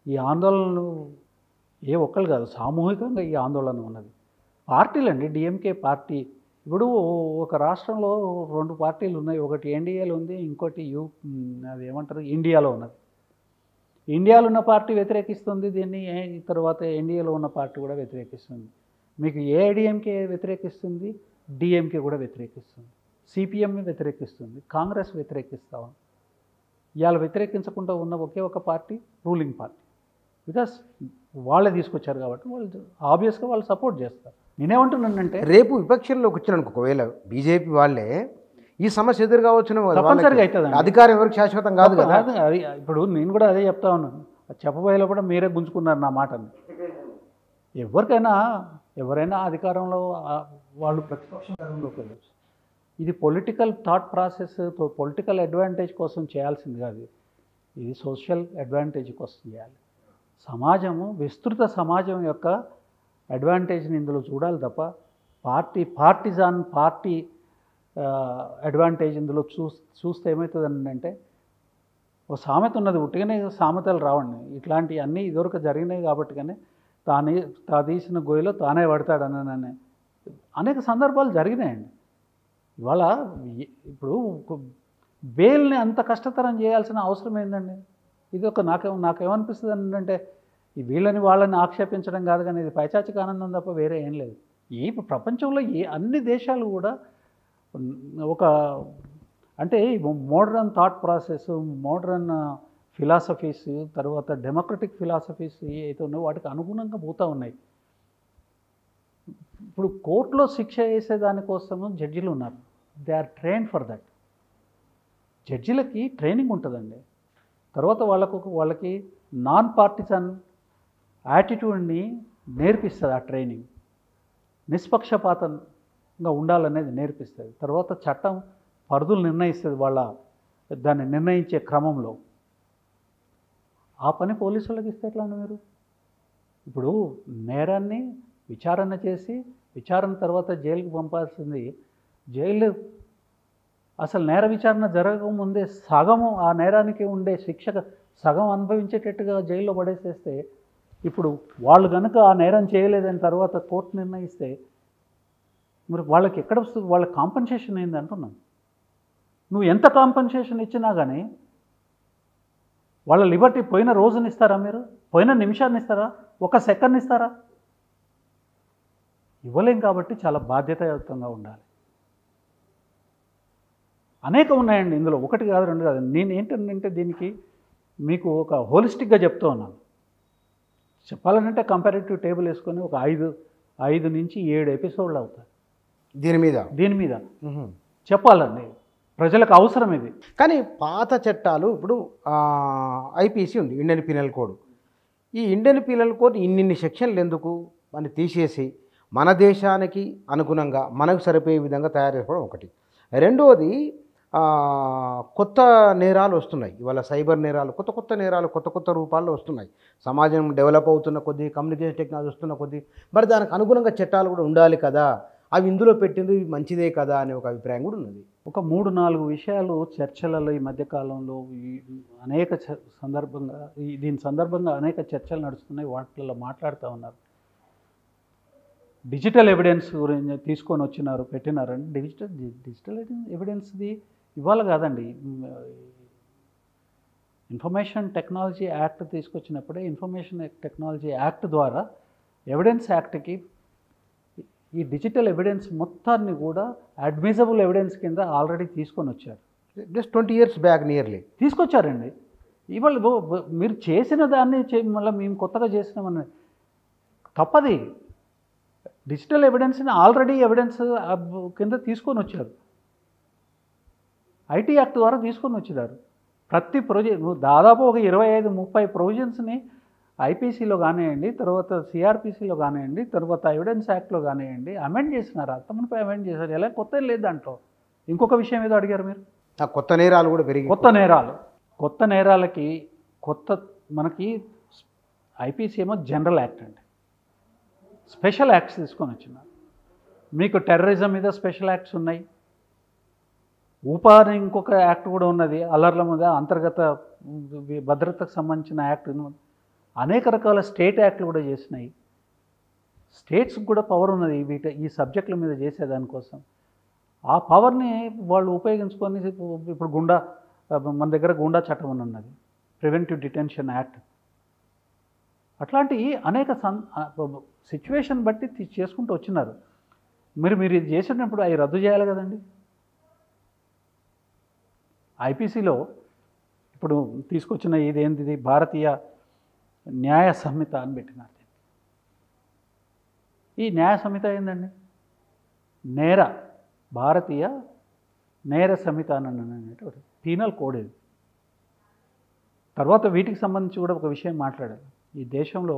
[SPEAKER 2] ఈ ఆందోళనలు ఏ ఒక్కరు కాదు, సామూహికంగా ఈ ఆందోళన ఉన్నది. పార్టీలండి, డిఎంకే పార్టీ. ఇప్పుడు ఒక రాష్ట్రంలో 2 పార్టీలు ఉన్నాయి, ఒకటి ఎన్డీఏలో ఉంది, ఇంకోటి అది ఏమంటారు ఇండియాలో ఉన్నది. ఇండియాలో ఉన్న పార్టీ వ్యతిరేకిస్తుంది దీన్ని, తర్వాత ఎన్డీఏలో ఉన్న పార్టీ కూడా వ్యతిరేకిస్తుంది. మీకు ఏఐడిఎంకే వ్యతిరేకిస్తుంది, డిఎంకే కూడా వ్యతిరేకిస్తుంది. సిపిఎం వ్యతిరేకిస్తుంది, కాంగ్రెస్ వ్యతిరేకిస్తా ఉంది. ఇవాళ వ్యతిరేకించకుండా ఉన్న ఒకే ఒక పార్టీ రూలింగ్ పార్టీ. బికాస్ వాళ్ళే తీసుకొచ్చారు కాబట్టి వాళ్ళు ఆబ్వియస్గా వాళ్ళు సపోర్ట్ చేస్తారు. నేనేమంటున్నానంటే
[SPEAKER 1] రేపు విపక్షంలోకి వచ్చినాను ఒకవేళ బీజేపీ వాళ్ళే ఈ సమస్య ఎదురు కావచ్చు,
[SPEAKER 2] తప్పనిసరిగా అవుతుంది.
[SPEAKER 1] అధికారం ఎవరికి శాశ్వతం కాదు కదా.
[SPEAKER 2] అది ఇప్పుడు నేను కూడా అదే చెప్తా ఉన్నాను. చెప్పబోయేలో కూడా మీరే గుంజుకున్నారు నా మాటని. ఎవరైనా అధికారంలో వాళ్ళు ప్రతిపక్షంలోకి వెళ్ళచ్చు. ఇది political thought process, political advantage కోసం చేయాల్సింది కాదు. ఇది సోషల్ అడ్వాంటేజ్ కోసం చేయాలి. సమాజము, విస్తృత సమాజం యొక్క అడ్వాంటేజ్ని ఇందులో చూడాలి తప్ప పార్టీ అడ్వాంటేజ్ ఇందులో చూస్తే ఏమవుతుంది అంటే, ఓ సామెత ఉన్నది, ఉట్టిగానే సామెతలు రావండి. ఇట్లాంటివి అన్నీ ఇదివరకు జరిగినాయి కాబట్టి కానీ తా తీసిన గొయ్యిలో తానే పడతాడనని అనేక సందర్భాలు జరిగినాయండి. ఇవాళ ఇప్పుడు బెయిల్ని అంత కష్టతరం చేయాల్సిన అవసరం ఏందండి? ఇది ఒక నాకేమనిపిస్తుంది అంటే, ఈ వీళ్ళని వాళ్ళని ఆక్షేపించడం కాదు కానీ ఇది పైచాచిక ఆనందం తప్ప వేరే ఏం లేదు. ఈ ప్రపంచంలో అన్ని దేశాలు కూడా అంటే modern thought process, modern philosophies, తర్వాత డెమోక్రటిక్ ఫిలాసఫీస్ అయితే ఉన్నాయో వాటికి అనుగుణంగా పోతూ ఉన్నాయి. ఇప్పుడు కోర్టులో శిక్ష వేసే దానికోసము జడ్జిలు ఉన్నారు. They are trained for that. జడ్జిలకి ట్రైనింగ్ ఉంటుందండి. తర్వాత వాళ్ళకి నాన్ పార్టిజన్ యాటిట్యూడ్ని నేర్పిస్తుంది ఆ ట్రైనింగ్. నిష్పక్షపాతంగా ఉండాలనేది నేర్పిస్తుంది. తర్వాత చట్టం పరిధులు నిర్ణయిస్తుంది దాన్ని నిర్ణయించే క్రమంలో. ఆ పని పోలీసు వాళ్ళకి ఇస్తే ఎట్లా అండి మీరు? ఇప్పుడు నేరాన్ని విచారణ చేసి విచారణ తర్వాత జైలుకి పంపాల్సింది, జైలు అసలు నేర విచారణ జరగకముందే సగము ఆ నేరానికి ఉండే శిక్ష సగం అనుభవించేటట్టుగా జైల్లో పడేసేస్తే, ఇప్పుడు వాళ్ళు కనుక ఆ నేరం చేయలేదని తర్వాత కోర్టు నిర్ణయిస్తే మరి వాళ్ళకి ఎక్కడ వస్తుంది? వాళ్ళకి కాంపన్సేషన్ ఏంది అంటున్నాను. నువ్వు ఎంత కాంపన్సేషన్ ఇచ్చినా కానీ వాళ్ళ లిబర్టీ పోయిన రోజుని ఇస్తారా మీరు? పోయిన నిమిషాన్ని ఇస్తారా? ఒక సెకండ్ ఇస్తారా? ఇవ్వలేం. కాబట్టి చాలా బాధ్యతాయుతంగా ఉండాలి. అనేకం ఉన్నాయండి ఇందులో, ఒకటి కాదు రెండు కాదు. నేను ఏంటంటే దీనికి మీకు ఒక హోలిస్టిక్గా చెప్తూ ఉన్నాను. చెప్పాలంటే కంపారిటివ్ టేబుల్ వేసుకొని ఒక 5 నుంచి 7 ఎపిసోడ్లు అవుతాయి దీని మీద చెప్పాలండి. ప్రజలకు అవసరం ఇది.
[SPEAKER 1] కానీ పాత చట్టాలు ఇప్పుడు ఐపీసీ ఉంది, ఇండియన్ పీనల్ కోడ్. ఈ ఇండియన్ పీనల్ కోడ్ ఇన్ని సెక్షన్లు ఎందుకు అని తీసేసి మన దేశానికి అనుగుణంగా మనకు సరిపోయే విధంగా తయారు చేసుకోవడం ఒకటి. రెండవది కొత్త నేరాలు వస్తున్నాయి. ఇవాళ సైబర్ నేరాలు, కొత్త నేరాలు కొత్త రూపాల్లో వస్తున్నాయి. సమాజం డెవలప్ అవుతున్న కొద్దీ, కమ్యూనికేషన్ టెక్నాలజీ వస్తున్న కొద్దీ మరి దానికి అనుగుణంగా చట్టాలు కూడా ఉండాలి కదా. అవి ఇందులో పెట్టింది మంచిదే కదా అనే ఒక అభిప్రాయం కూడా ఉన్నది.
[SPEAKER 2] ఒక 3-4 విషయాలు చర్చలలో ఈ మధ్యకాలంలో అనేక సందర్భంగా దీని సందర్భంగా అనేక చర్చలు నడుస్తున్నాయి. వాటిల్లో మాట్లాడుతూ ఉన్నారు. డిజిటల్ ఎవిడెన్స్ గురించి తీసుకొని వచ్చినారు, పెట్టినారండి. డిజిటల్ ఎవిడెన్స్ది ఇవాళ కాదండి. ఇన్ఫర్మేషన్ టెక్నాలజీ యాక్ట్ తీసుకొచ్చినప్పుడే ఇన్ఫర్మేషన్ టెక్నాలజీ యాక్ట్ ద్వారా ఎవిడెన్స్ యాక్ట్కి ఈ డిజిటల్ ఎవిడెన్స్ మొత్తాన్ని కూడా అడ్మిజబుల్ ఎవిడెన్స్ కింద ఆల్రెడీ తీసుకొని వచ్చారు.
[SPEAKER 1] జస్ట్ 20 years బ్యాక్ నియర్లీ
[SPEAKER 2] తీసుకొచ్చారండి. ఇవాళ మీరు చేసిన దాన్ని మళ్ళీ మేము కొత్తగా చేసినామని తప్పది. డిజిటల్ ఎవిడెన్స్ని ఆల్రెడీ ఎవిడెన్స్ కింద తీసుకొని వచ్చారు. ఐటీ యాక్ట్ ద్వారా తీసుకొని వచ్చారు. ప్రతి దాదాపు ఒక 25-30 ప్రొవిజన్స్ని ఐపీసీలో కానివ్వండి, తర్వాత సిఆర్పిసిలో కానివ్వండి, తర్వాత ఎవిడెన్స్ యాక్ట్లో కానివ్వండి అమెండ్ చేసినారు. అంతమునిపై అమెండ్ చేశారు. ఎలా కొత్త లేదు దాంట్లో. ఇంకొక విషయం ఏదో అడిగారు మీరు,
[SPEAKER 1] కొత్త నేరాలు కూడా పెరిగి
[SPEAKER 2] కొత్త నేరాలకి మనకి ఐపీసీ ఏమో జనరల్ యాక్ట్ అండి. స్పెషల్ యాక్ట్స్ తీసుకొని వచ్చినారు. మీకు టెర్రరిజం మీద స్పెషల్ యాక్ట్స్ ఉన్నాయి. ఊపాని ఇంకొక యాక్ట్ కూడా ఉన్నది, అల్లర్ల మీద అంతర్గత భద్రతకు సంబంధించిన యాక్ట్. అనేక రకాల స్టేట్ యాక్ట్లు కూడా చేసినాయి. స్టేట్స్కి కూడా పవర్ ఉన్నది ఈ సబ్జెక్టుల మీద చేసేదానికోసం. ఆ పవర్ని వాళ్ళు ఉపయోగించుకొని ఇప్పుడు మన దగ్గర గుండా చట్టం ఉన్నది, ప్రివెంటివ్ డిటెన్షన్ యాక్ట్. అట్లాంటి అనేక సిచ్యువేషన్ బట్టి చేసుకుంటూ వచ్చినారు. మీరు ఇది చేసినప్పుడు అవి రద్దు చేయాలి కదండి. ఐపీసీలో ఇప్పుడు తీసుకొచ్చిన ఇదేంటిది భారతీయ న్యాయ సంహిత అని పెట్టినారు. ఈ న్యాయ సంహిత ఏందండి? భారతీయ నేర సంహిత అనేటువంటి పీనల్ కోడ్ ఇది. తర్వాత వీటికి సంబంధించి కూడా ఒక విషయం మాట్లాడాలి. ఈ దేశంలో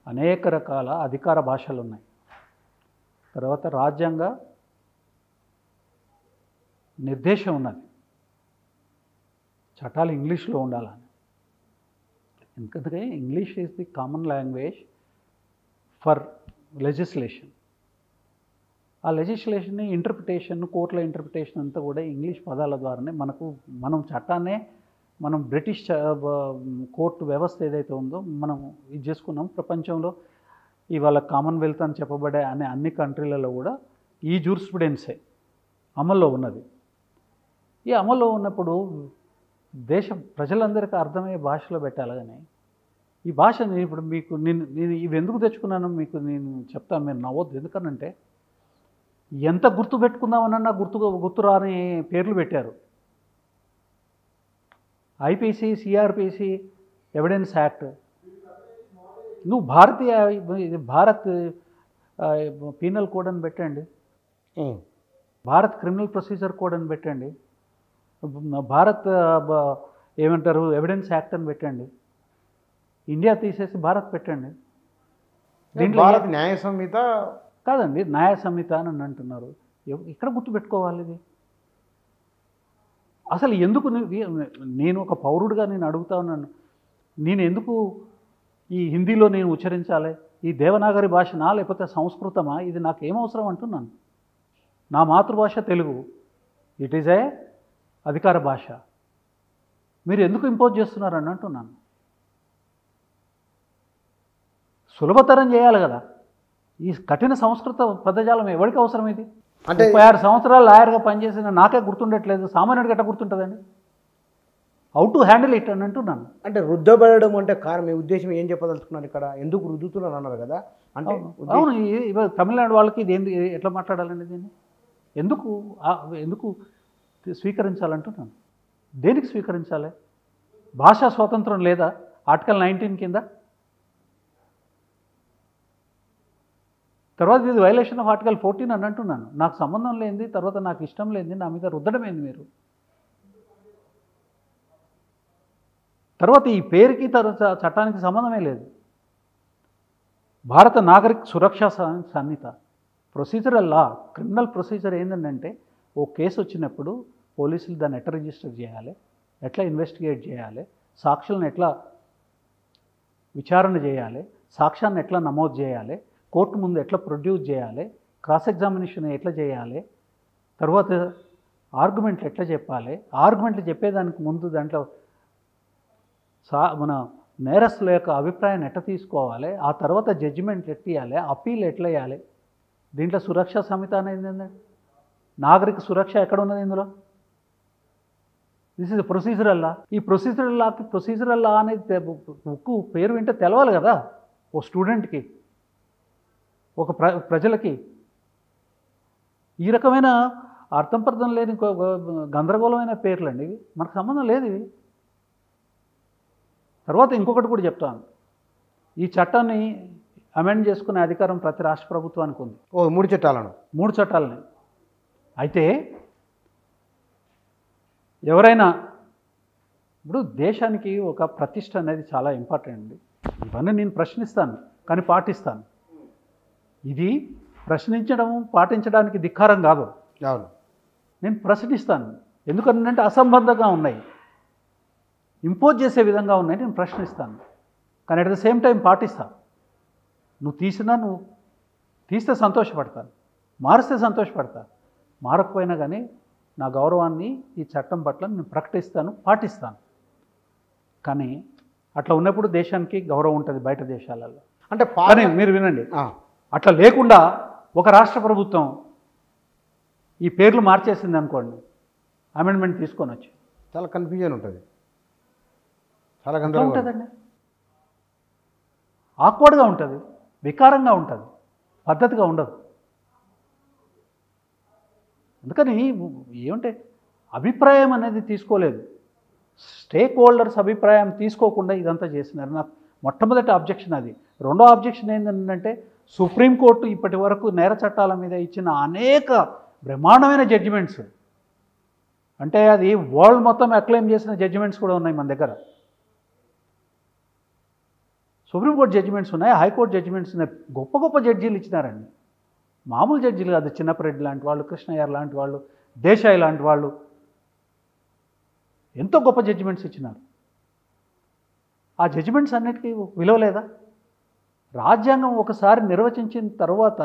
[SPEAKER 2] అనేక రకాల అధికార భాషలు ఉన్నాయి. తర్వాత రాజ్యాంగ నిర్దేశం ఉన్నది, చట్టాలు ఇంగ్లీష్లో ఉండాలని. ఎందుకంటే English is the common language for legislation. ఆ లెజిస్లేషన్ని ఇంటర్ప్రిటేషన్, కోర్టుల ఇంటర్ప్రిటేషన్ అంతా కూడా ఇంగ్లీష్ పదాల ద్వారానే మనం చట్టాన్నే మనం బ్రిటిష్ కోర్టు వ్యవస్థ ఏదైతే ఉందో మనం ఇది చేసుకున్నాం. ప్రపంచంలో ఇవాళ కామన్వెల్త్ అని చెప్పబడే అన్ని కంట్రీలలో కూడా ఈ జూరిస్ప్రుడెన్సే అమల్లో ఉన్నది. ఈ అమల్లో ఉన్నప్పుడు దేశం ప్రజలందరికీ అర్థమయ్యే భాషలో పెట్టాలి. కానీ ఈ భాష నేను ఇప్పుడు మీకు నేను ఇవి ఎందుకు తెచ్చుకున్నానో మీకు నేను చెప్తాను, మీరు నవ్వద్దు. ఎందుకనంటే ఎంత గుర్తు పెట్టుకుందామన్నా గుర్తురాని పేర్లు పెట్టారు. IPC, CrPC, evidence act. నువ్వు భారత్ పీనల్ కోడ్ అని పెట్టండి, భారత్ క్రిమినల్ ప్రొసీజర్ కోడ్ అని పెట్టండి, భారత్ ఏమంటారు ఎవిడెన్స్ యాక్ట్ అని పెట్టండి. ఇండియా తీసేసి భారత్ పెట్టండి.
[SPEAKER 1] దీంట్లో భారత్ న్యాయ సంహిత
[SPEAKER 2] కాదండి, న్యాయ సంహిత అని అంటున్నారు. ఎక్కడ గుర్తుపెట్టుకోవాలి ఇది? అసలు ఎందుకు? నేను ఒక పౌరుడిగా నేను అడుగుతా ఉన్నాను, నేను ఎందుకు ఈ హిందీలో నేను ఉచ్చరించాలి? ఈ దేవనాగరి భాషనా లేకపోతే సంస్కృతమా? ఇది నాకు ఏమవసరం అంటున్నాను. నా మాతృభాష తెలుగు, ఇట్ ఈజ్ ఏ అధికార భాష. మీరు ఎందుకు ఇంపోజ్ చేస్తున్నారని అంటున్నాను. సులభతరం చేయాలి కదా. ఈ కఠిన సంస్కృత పదజాలం ఎవరికి అవసరం? ఇది అంటే 36 సంవత్సరాలు లాయర్గా పనిచేసిన నాకే గుర్తుండట్లేదు, సామాన్యుడికి ఎట్లా గుర్తుంటుందండి? హౌ టు హ్యాండిల్ ఇట్ అని అంటున్నాను.
[SPEAKER 1] అంటే రుద్దబడడం అంటే మీ ఉద్దేశం ఏం చెప్పదలుచుకున్నారు ఇక్కడ? ఎందుకు రుద్దుతున్నారు అన్నారు కదా. అంటే
[SPEAKER 2] అవును, తమిళనాడు వాళ్ళకి ఇది ఎట్లా మాట్లాడాలండి? దీన్ని ఎందుకు స్వీకరించాలంటున్నాను. దేనికి స్వీకరించాలి? భాషా స్వాతంత్రం లేదా ఆర్టికల్ 19 కింద? తర్వాత ఇది వైలేషన్ ఆఫ్ ఆర్టికల్ 14 అని అంటున్నాను. నాకు సంబంధం లేనిది, తర్వాత నాకు ఇష్టం లేనిది నా మీద రుద్దడమేంది మీరు? తర్వాత ఈ పేరుకి చట్టానికి సంబంధమే లేదు. భారత నాగరిక సురక్షా సంహిత, ప్రొసీజరల్ లా, క్రిమినల్ ప్రొసీజర్ ఏంటంటే ఓ కేసు వచ్చినప్పుడు పోలీసులు దాన్ని ఎట్లా రిజిస్టర్ చేయాలి, ఎట్లా ఇన్వెస్టిగేట్ చేయాలి, సాక్షులను ఎట్లా విచారణ చేయాలి, సాక్ష్యాన్ని ఎట్లా నమోదు చేయాలి, కోర్టు ముందు ఎట్లా ప్రొడ్యూస్ చేయాలి, క్రాస్ ఎగ్జామినేషన్ ఎట్లా చేయాలి, తర్వాత ఆర్గ్యుమెంట్లు ఎట్లా చెప్పాలి, ఆర్గ్యుమెంట్లు చెప్పేదానికి ముందు దాంట్లో మన నేరస్తుల యొక్క అభిప్రాయాన్ని ఎట్లా తీసుకోవాలి, ఆ తర్వాత జడ్జిమెంట్ ఎట్లా ఇవ్వాలి, అప్పీల్ ఎట్లా వేయాలి. దీంట్లో సురక్షా సంహిత అనేది ఏంటంటే నాగరిక సురక్ష ఎక్కడ ఉన్నది ఇందులో? దిస్ ఇస్ ప్రొసీజరల్ లా. ఈ ప్రొసీజరల్ లా అనేది బుక్ పేరు వింటే తెలవాలి కదా ఓ స్టూడెంట్కి, ఒక ప్రజలకి. ఈ రకమైన అర్థం పర్థం లేని గందరగోళమైన పేర్లండి ఇవి, మనకు సంబంధం లేదు ఇవి. తర్వాత ఇంకొకటి కూడా చెప్తాను, ఈ చట్టాన్ని అమెండ్ చేసుకునే అధికారం ప్రతి రాష్ట్ర ప్రభుత్వానికి ఉంది. 3 చట్టాలని. అయితే ఎవరైనా ఇప్పుడు దేశానికి ఒక ప్రతిష్ట అనేది చాలా ఇంపార్టెంట్ అండి. ఇవన్నీ నేను ప్రశ్నిస్తాను కానీ పాటిస్తాను. ఇది ప్రశ్నించడం పాటించడానికి ధిక్కారం కాదు. నేను ప్రశ్నిస్తాను, ఎందుకంటే అసంబద్ధంగా ఉన్నాయి, ఇంపోజ్ చేసే విధంగా ఉన్నాయి. నేను ప్రశ్నిస్తాను కానీ అట్ ద సేమ్ టైం పాటిస్తాను. నువ్వు తీస్తే సంతోషపడతాను, మారిస్తే సంతోషపడతాను. మారకపోయినా కానీ నా గౌరవాన్ని ఈ చట్టం పట్ల నేను ప్రకటిస్తాను, పాటిస్తాను. కానీ అట్లా ఉన్నప్పుడు దేశానికి గౌరవం ఉంటుంది బయట దేశాలలో. అంటే కానీ మీరు వినండి, అట్లా లేకుండా ఒక రాష్ట్ర ప్రభుత్వం ఈ పేర్లు మార్చేసింది అనుకోండి, అమెండ్మెంట్ తీసుకొని వచ్చి
[SPEAKER 1] చాలా కన్ఫ్యూజన్ ఉంటుంది, చాలా
[SPEAKER 2] ఉంటుందండి. ఆక్వర్డ్గా ఉంటుంది, వికారంగా ఉంటుంది, పద్ధతిగా ఉండదు. అందుకని ఏమంటే అభిప్రాయం అనేది తీసుకోలేదు. స్టేక్ హోల్డర్స్ అభిప్రాయం తీసుకోకుండా ఇదంతా చేసినారు. నాకు మొట్టమొదటి అబ్జెక్షన్ అది. రెండో అబ్జెక్షన్ ఏంటంటే సుప్రీంకోర్టు ఇప్పటి వరకు నేర చట్టాల మీద ఇచ్చిన అనేక బ్రహ్మాండమైన జడ్జిమెంట్స్, అంటే అది వరల్డ్ మొత్తం అక్లెయిమ్ చేసిన జడ్జిమెంట్స్ కూడా ఉన్నాయి మన దగ్గర. సుప్రీంకోర్టు జడ్జిమెంట్స్ ఉన్నాయి, హైకోర్టు జడ్జిమెంట్స్ ఉన్నాయి. గొప్ప గొప్ప జడ్జీలు ఇచ్చినారండి, మామూలు జడ్జీలు కాదు. చిన్నపరెడ్డి లాంటి వాళ్ళు, కృష్ణయ్యర్ లాంటి వాళ్ళు, దేశాయ్ లాంటి వాళ్ళు ఎంతో గొప్ప జడ్జిమెంట్స్ ఇచ్చినారు. ఆ జడ్జిమెంట్స్ అన్నిటికీ విలువ లేదా? రాజ్యాంగం ఒకసారి నిర్వచించిన తర్వాత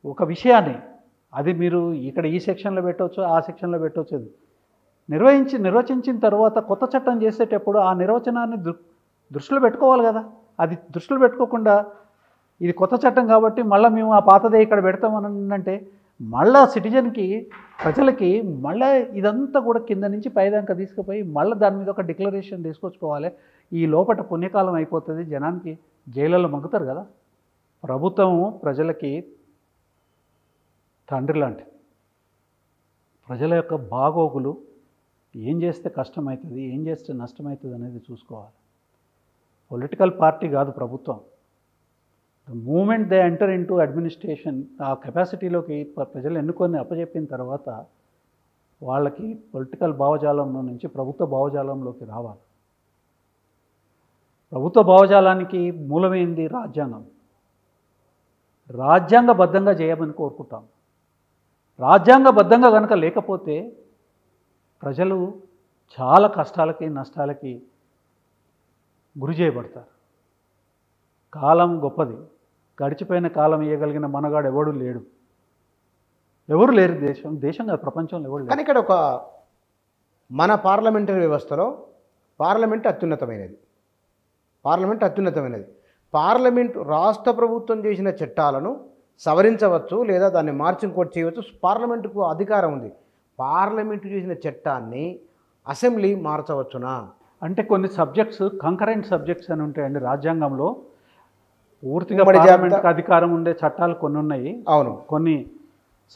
[SPEAKER 2] ఒక విషయాన్ని అది మీరు ఇక్కడ ఈ సెక్షన్లో పెట్టవచ్చు, ఆ సెక్షన్లో పెట్టవచ్చు. నిర్వచించిన తర్వాత కొత్త చట్టం చేసేటప్పుడు ఆ నిర్వచనాన్ని దృష్టిలో పెట్టుకోవాలి కదా. అది దృష్టిలో పెట్టుకోకుండా ఇది కొత్త చట్టం కాబట్టి మళ్ళీ మేము ఆ పాతదే ఇక్కడ పెడతామని అంటే మళ్ళా సిటిజన్కి, ప్రజలకి మళ్ళీ ఇదంతా కూడా కింద నుంచి పైదాకా తీసుకుపోయి మళ్ళీ దాని మీద ఒక డిక్లరేషన్ తీసుకొచ్చుకోవాలి. ఈ లోపల పుణ్యకాలం అయిపోతుంది, జనానికి జైళ్ళలో మగ్గుతారు కదా. ప్రభుత్వము ప్రజలకి తండ్రి లాంటిది. ప్రజల యొక్క బాగోగులు ఏం చేస్తే కష్టమవుతుంది, ఏం చేస్తే నష్టమవుతుంది అనేది చూసుకోవాలి. పొలిటికల్ పార్టీ కాదు ప్రభుత్వం. The moment they enter into administration, ఆ కెపాసిటీలోకి ప్రజలు ఎన్నుకొని అప్పచెప్పిన తర్వాత వాళ్ళకి పొలిటికల్ భావజాలంలో నుంచి ప్రభుత్వ భావజాలంలోకి రావాలి. ప్రభుత్వ భావజాలానికి మూలమైంది రాజ్యాంగం. రాజ్యాంగబద్ధంగా చేయమని కోరుకుంటాం. రాజ్యాంగబద్ధంగా కనుక లేకపోతే ప్రజలు చాలా కష్టాలకి, నష్టాలకి గురి చేయబడతారు. కాలం గొప్పది, గడిచిపోయిన కాలం ఇవ్వగలిగిన మనగాడు ఎవరు లేరు. దేశం కాదు, ప్రపంచంలో ఎవరు లేరు.
[SPEAKER 1] కానీ ఇక్కడ మన పార్లమెంటరీ వ్యవస్థలో పార్లమెంట్ అత్యున్నతమైనది. పార్లమెంటు రాష్ట్ర ప్రభుత్వం చేసిన చట్టాలను సవరించవచ్చు లేదా దాన్ని మార్చి ఇంకోటి చేయవచ్చు. పార్లమెంటుకు అధికారం ఉంది. పార్లమెంటు చేసిన చట్టాన్ని అసెంబ్లీ మార్చవచ్చునా?
[SPEAKER 2] అంటే కొన్ని సబ్జెక్ట్స్ కంకరెంట్ సబ్జెక్ట్స్ అని ఉంటాయండి రాజ్యాంగంలో. పూర్తిగా పార్లమెంట్కి అధికారం ఉండే చట్టాలు కొన్ని ఉన్నాయి.
[SPEAKER 1] అవును,
[SPEAKER 2] కొన్ని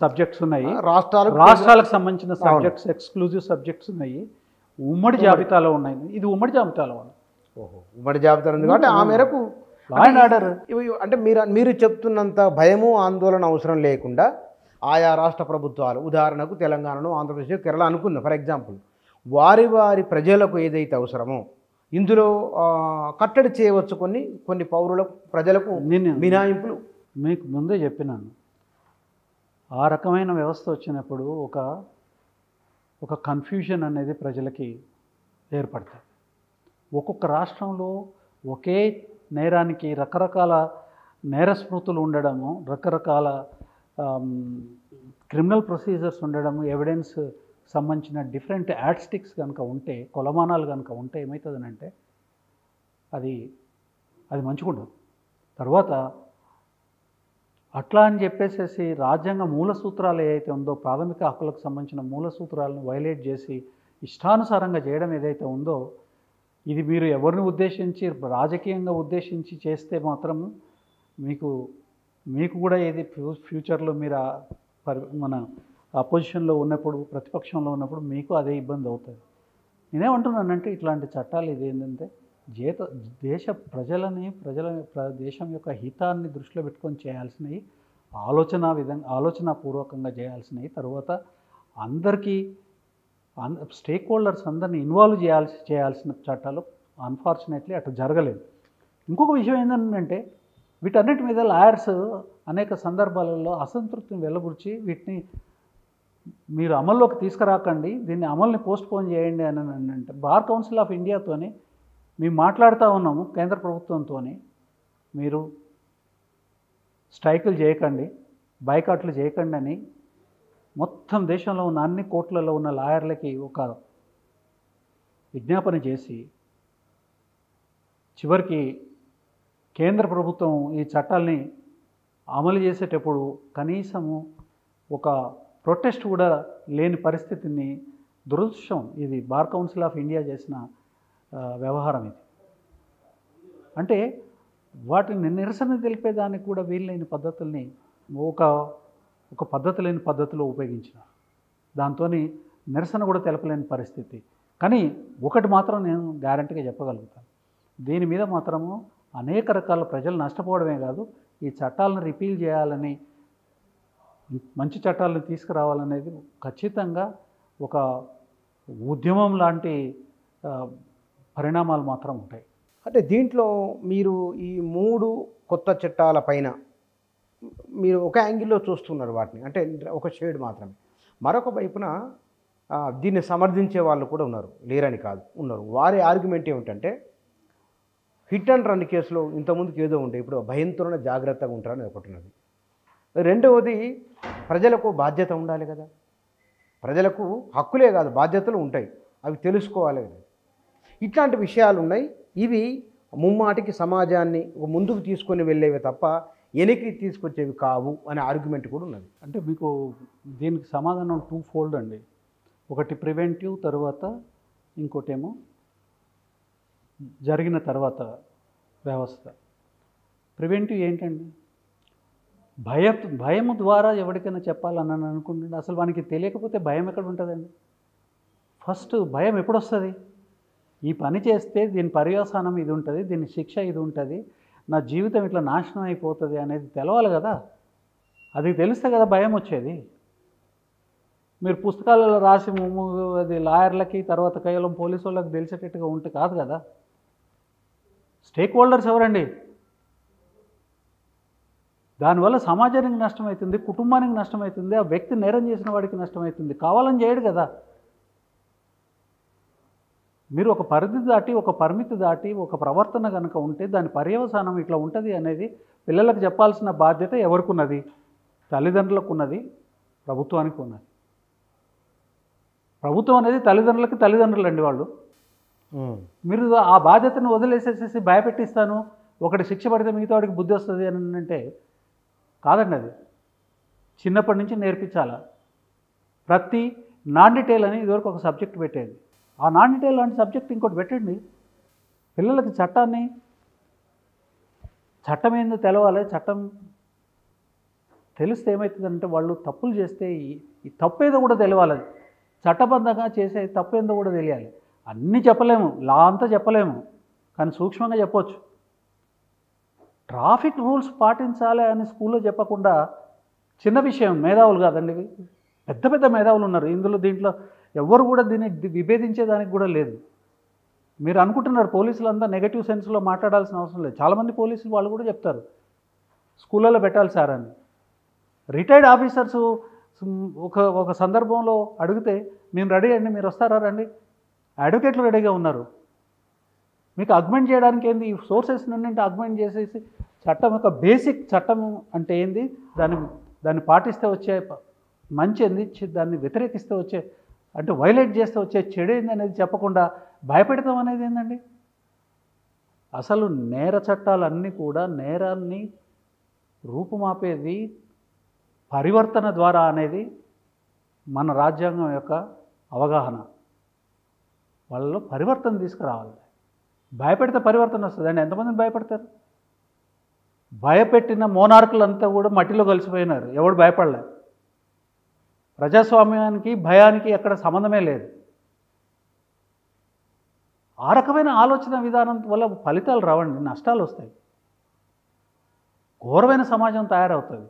[SPEAKER 2] సబ్జెక్ట్స్ ఉన్నాయి.
[SPEAKER 1] రాష్ట్రాలకు
[SPEAKER 2] సంబంధించిన సబ్జెక్ట్స్, ఎక్స్క్లూజివ్ సబ్జెక్ట్స్ ఉన్నాయి. ఉమ్మడి జాబితాలో ఉన్నాయి. ఇది ఉమ్మడి జాబితాలో ఉంది.
[SPEAKER 1] ఉమ్మడి జాబితా ఉంది కాబట్టి ఆ మేరకు
[SPEAKER 2] లా అండ్ ఆర్డర్
[SPEAKER 1] అంటే మీరు చెప్తున్నంత భయము, ఆందోళన అవసరం లేకుండా ఆయా రాష్ట్ర ప్రభుత్వాలు, ఉదాహరణకు తెలంగాణను, ఆంధ్రప్రదేశ్, కేరళ అనుకుందాం ఫర్ ఎగ్జాంపుల్, వారి ప్రజలకు ఏదైతే అవసరమో ఇందులో కట్టడి చేయవచ్చు. కొన్ని పౌరులకు, ప్రజలకు మినహాయింపులు.
[SPEAKER 2] మీకు ముందే చెప్పినాను, ఆ రకమైన వ్యవస్థ వచ్చినప్పుడు ఒక కన్ఫ్యూజన్ అనేది ప్రజలకి ఏర్పడుతుంది. ఒక్కొక్క రాష్ట్రంలో ఒకే నేరానికి రకరకాల నేర స్మృతులు ఉండడము, రకరకాల క్రిమినల్ ప్రొసీజర్స్ ఉండడము, ఎవిడెన్స్ సంబంధించిన డిఫరెంట్ యాడ్స్టిక్స్ కనుక ఉంటే, కొలమానాలు కనుక ఉంటే ఏమవుతుందనంటే అది మంచిగుండదు. తర్వాత అట్లా అని చెప్పేసి రాజ్యాంగ మూల సూత్రాలు ఏదైతే ఉందో, ప్రాథమిక హక్కులకు సంబంధించిన మూల సూత్రాలను వైలేట్ చేసి ఇష్టానుసారంగా చేయడం ఏదైతే ఉందో, ఇది మీరు ఎవరిని ఉద్దేశించి, రాజకీయంగా ఉద్దేశించి చేస్తే మాత్రము మీకు కూడా ఏది ఫ్యూచర్లో మీరు మన అపోజిషన్లో ఉన్నప్పుడు, ప్రతిపక్షంలో ఉన్నప్పుడు మీకు అదే ఇబ్బంది అవుతుంది. నేనేమంటున్నానంటే ఇట్లాంటి చట్టాలు ఇది ఏంటంటే దేశం యొక్క హితాన్ని దృష్టిలో పెట్టుకొని చేయాల్సినవి, ఆలోచనాపూర్వకంగా చేయాల్సినవి. తర్వాత అందరికీ స్టేక్ హోల్డర్స్ అందరినీ ఇన్వాల్వ్ చేయాల్సిన చట్టాలు. అన్ఫార్చునేట్లీ అట్లా జరగలేదు. ఇంకొక విషయం ఏంటంటే వీటన్నిటి మీద లాయర్స్ అనేక సందర్భాలలో అసంతృప్తిని వెల్లబుర్చి వీటిని మీరు అమల్లోకి తీసుకురాకండి, దీన్ని అమల్ని పోస్ట్పోన్ చేయండి అని అంటే, బార్ కౌన్సిల్ ఆఫ్ ఇండియాతోని మేము మాట్లాడుతూ ఉన్నాము, కేంద్ర ప్రభుత్వంతో, మీరు స్ట్రైకులు చేయకండి, బైకాట్లు చేయకండి అని మొత్తం దేశంలో ఉన్న అన్ని కోర్టులలో ఉన్న లాయర్లకి ఒక విజ్ఞాపన చేసి చివరికి కేంద్ర ప్రభుత్వం ఈ చట్టాల్ని అమలు చేసేటప్పుడు కనీసము ఒక ప్రొటెస్ట్ కూడా లేని పరిస్థితిని దురదృష్టం. ఇది బార్ కౌన్సిల్ ఆఫ్ ఇండియా చేసిన వ్యవహారం ఇది. అంటే వాటిని నిరసన తెలిపేదానికి కూడా వీల్లేని పద్ధతుల్ని ఒక పద్ధతి లేని పద్ధతిలో ఉపయోగించినారు. దాంతో నిరసన కూడా తెలపలేని పరిస్థితి. కానీ ఒకటి మాత్రం నేను గ్యారంటీగా చెప్పగలుగుతాను, దీని మీద మాత్రము అనేక రకాల ప్రజలు నష్టపోవడమే కాదు, ఈ చట్టాలను రిపీల్ చేయాలని, మంచి చట్టాలను తీసుకురావాలనేది ఖచ్చితంగా ఒక ఉద్యమం లాంటి పరిణామాలు మాత్రం ఉంటాయి.
[SPEAKER 1] అంటే దీంట్లో మీరు ఈ 3 కొత్త చట్టాల పైన మీరు ఒక యాంగిల్లో చూస్తున్నారు వాటిని, అంటే ఒక షేడ్ మాత్రమే. మరొక వైపున దీన్ని సమర్థించే వాళ్ళు కూడా ఉన్నారు, లేరని కాదు, ఉన్నారు. వారి ఆర్గ్యుమెంట్ ఏమిటంటే హిట్ అండ్ రన్ కేసులో ఇంతకుముందుకు ఏదో ఉండే, ఇప్పుడు భయంతోనే జాగ్రత్తగా ఉంటారని ఒకటి ఉన్నది. రెండవది ప్రజలకు బాధ్యత ఉండాలి కదా, ప్రజలకు హక్కులే కాదు బాధ్యతలు ఉంటాయి, అవి తెలుసుకోవాలి కదా. ఇట్లాంటి విషయాలు ఉన్నాయి. ఇవి ముమ్మాటికి సమాజాన్ని ముందుకు తీసుకొని వెళ్ళేవి తప్ప వెనక్కి తీసుకొచ్చేవి కావు అనే ఆర్గ్యుమెంట్ కూడా ఉన్నది.
[SPEAKER 2] అంటే మీకు దీనికి సమాధానం 2 ఫోల్డ్ అండి. ఒకటి ప్రివెంటివ్, తర్వాత ఇంకోటేమో జరిగిన తర్వాత వ్యవస్థ. ప్రివెంటివ్ ఏంటండి? భయం ద్వారా ఎవరికైనా చెప్పాలని అనుకుంటుండే, అసలు వానికి తెలియకపోతే భయం ఎక్కడ ఉంటుందండి? ఫస్ట్ భయం ఎప్పుడు వస్తుంది? ఈ పని చేస్తే దీని పర్యవసానం ఇది ఉంటుంది, దీని శిక్ష ఇది ఉంటుంది, నా జీవితం ఇట్లా నాశనం అయిపోతుంది అనేది తెలవాలి కదా. అది తెలిస్తే కదా భయం వచ్చేది. మీరు పుస్తకాలలో రాసి అది లాయర్లకి తర్వాత కేవలం పోలీసు వాళ్ళకి తెలిసేటట్టుగా ఉంటే కాదు కదా. స్టేక్ హోల్డర్స్ ఎవరండి? దానివల్ల సమాజానికి నష్టమవుతుంది, కుటుంబానికి నష్టమవుతుంది, ఆ వ్యక్తి నేరం చేసిన వాడికి నష్టమవుతుంది. కావాలని చేయడు కదా. మీరు ఒక పరిధి దాటి, ఒక పరిమితి దాటి ఒక ప్రవర్తన కనుక ఉంటే దాని పర్యవసానం ఇట్లా ఉంటుంది అనేది పిల్లలకు చెప్పాల్సిన బాధ్యత ఎవరికి ఉన్నది? తల్లిదండ్రులకు ఉన్నది, ప్రభుత్వానికి ఉన్నది. ప్రభుత్వం అనేది తల్లిదండ్రులు అండి వాళ్ళు. మీరు ఆ బాధ్యతను వదిలేసేసేసి భయపెట్టిస్తాను, ఒకటి శిక్ష పడితే మిగతా వాడికి బుద్ధి వస్తుంది అని అంటే కాదండి. అది చిన్నప్పటి నుంచి నేర్పించాల. ప్రతి నాన్ డీటెయిల్ అని ఇదివరకు ఒక సబ్జెక్ట్ పెట్టేది. ఆ నాన్ డీటెయిల్ లాంటి సబ్జెక్ట్ ఇంకోటి పెట్టండి. పిల్లలకి చట్టం ఏందో తెలవాలి. చట్టం తెలిస్తే ఏమవుతుందంటే వాళ్ళు తప్పులు చేస్తే ఈ తప్పేదో కూడా తెలియాలి. చట్టబద్ధంగా చేసే తప్పేందో కూడా తెలియాలి. అన్నీ చెప్పలేము, లా అంతా చెప్పలేము, కానీ సూక్ష్మంగా చెప్పొచ్చు. ట్రాఫిక్ రూల్స్ పాటించాలి అని స్కూల్లో చెప్పకుండా చిన్న విషయం, మేధావులు కాదండి, పెద్ద పెద్ద మేధావులు ఉన్నారు దీంట్లో ఎవరు కూడా దీన్ని విభేదించేదానికి కూడా లేదు. మీరు అనుకుంటున్నారు పోలీసులంతా నెగటివ్ సెన్స్లో మాట్లాడాల్సిన అవసరం లేదు. చాలామంది పోలీసులు వాళ్ళు కూడా చెప్తారు స్కూళ్ళలో పెట్టాలి సార్ అని. రిటైర్డ్ ఆఫీసర్స్ ఒక సందర్భంలో అడిగితే మేము రెడీ అండి, మీరు వస్తారా రండి, అడ్వకేట్లు రెడీగా ఉన్నారు. మీకు అగ్మెంట్ చేయడానికి ఏంది? ఈ సోర్సెస్ నుండి అగ్మెంట్ చేసేసి చట్టం యొక్క బేసిక్ చట్టం అంటే ఏంది, దాన్ని పాటిస్తే వచ్చే మంచి ఏంది, దాన్ని వ్యతిరేకిస్తే వచ్చే అంటే వైలేట్ చేస్తే వచ్చే చెడు ఏంది అనేది చెప్పకుండా భయపెడతాం అనేది ఏందండి? అసలు నేర చట్టాలన్నీ కూడా నేరాన్ని రూపుమాపేది పరివర్తన ద్వారా అనేది మన రాజ్యాంగం యొక్క అవగాహన. వాళ్ళలో పరివర్తన తీసుకురావాలి. భయపెడితే పరివర్తన వస్తుందండి. ఎంతమందిని భయపెడతారు? భయపెట్టిన మోనార్కులంతా కూడా మట్టిలో కలిసిపోయినారు, ఎవడు భయపడలే. ప్రజాస్వామ్యానికి భయానికి ఎక్కడ సంబంధమే లేదు. ఆ రకమైన ఆలోచన విధానం వల్ల ఫలితాలు రావండి, నష్టాలు వస్తాయి. ఘోరమైన సమాజం తయారవుతుంది,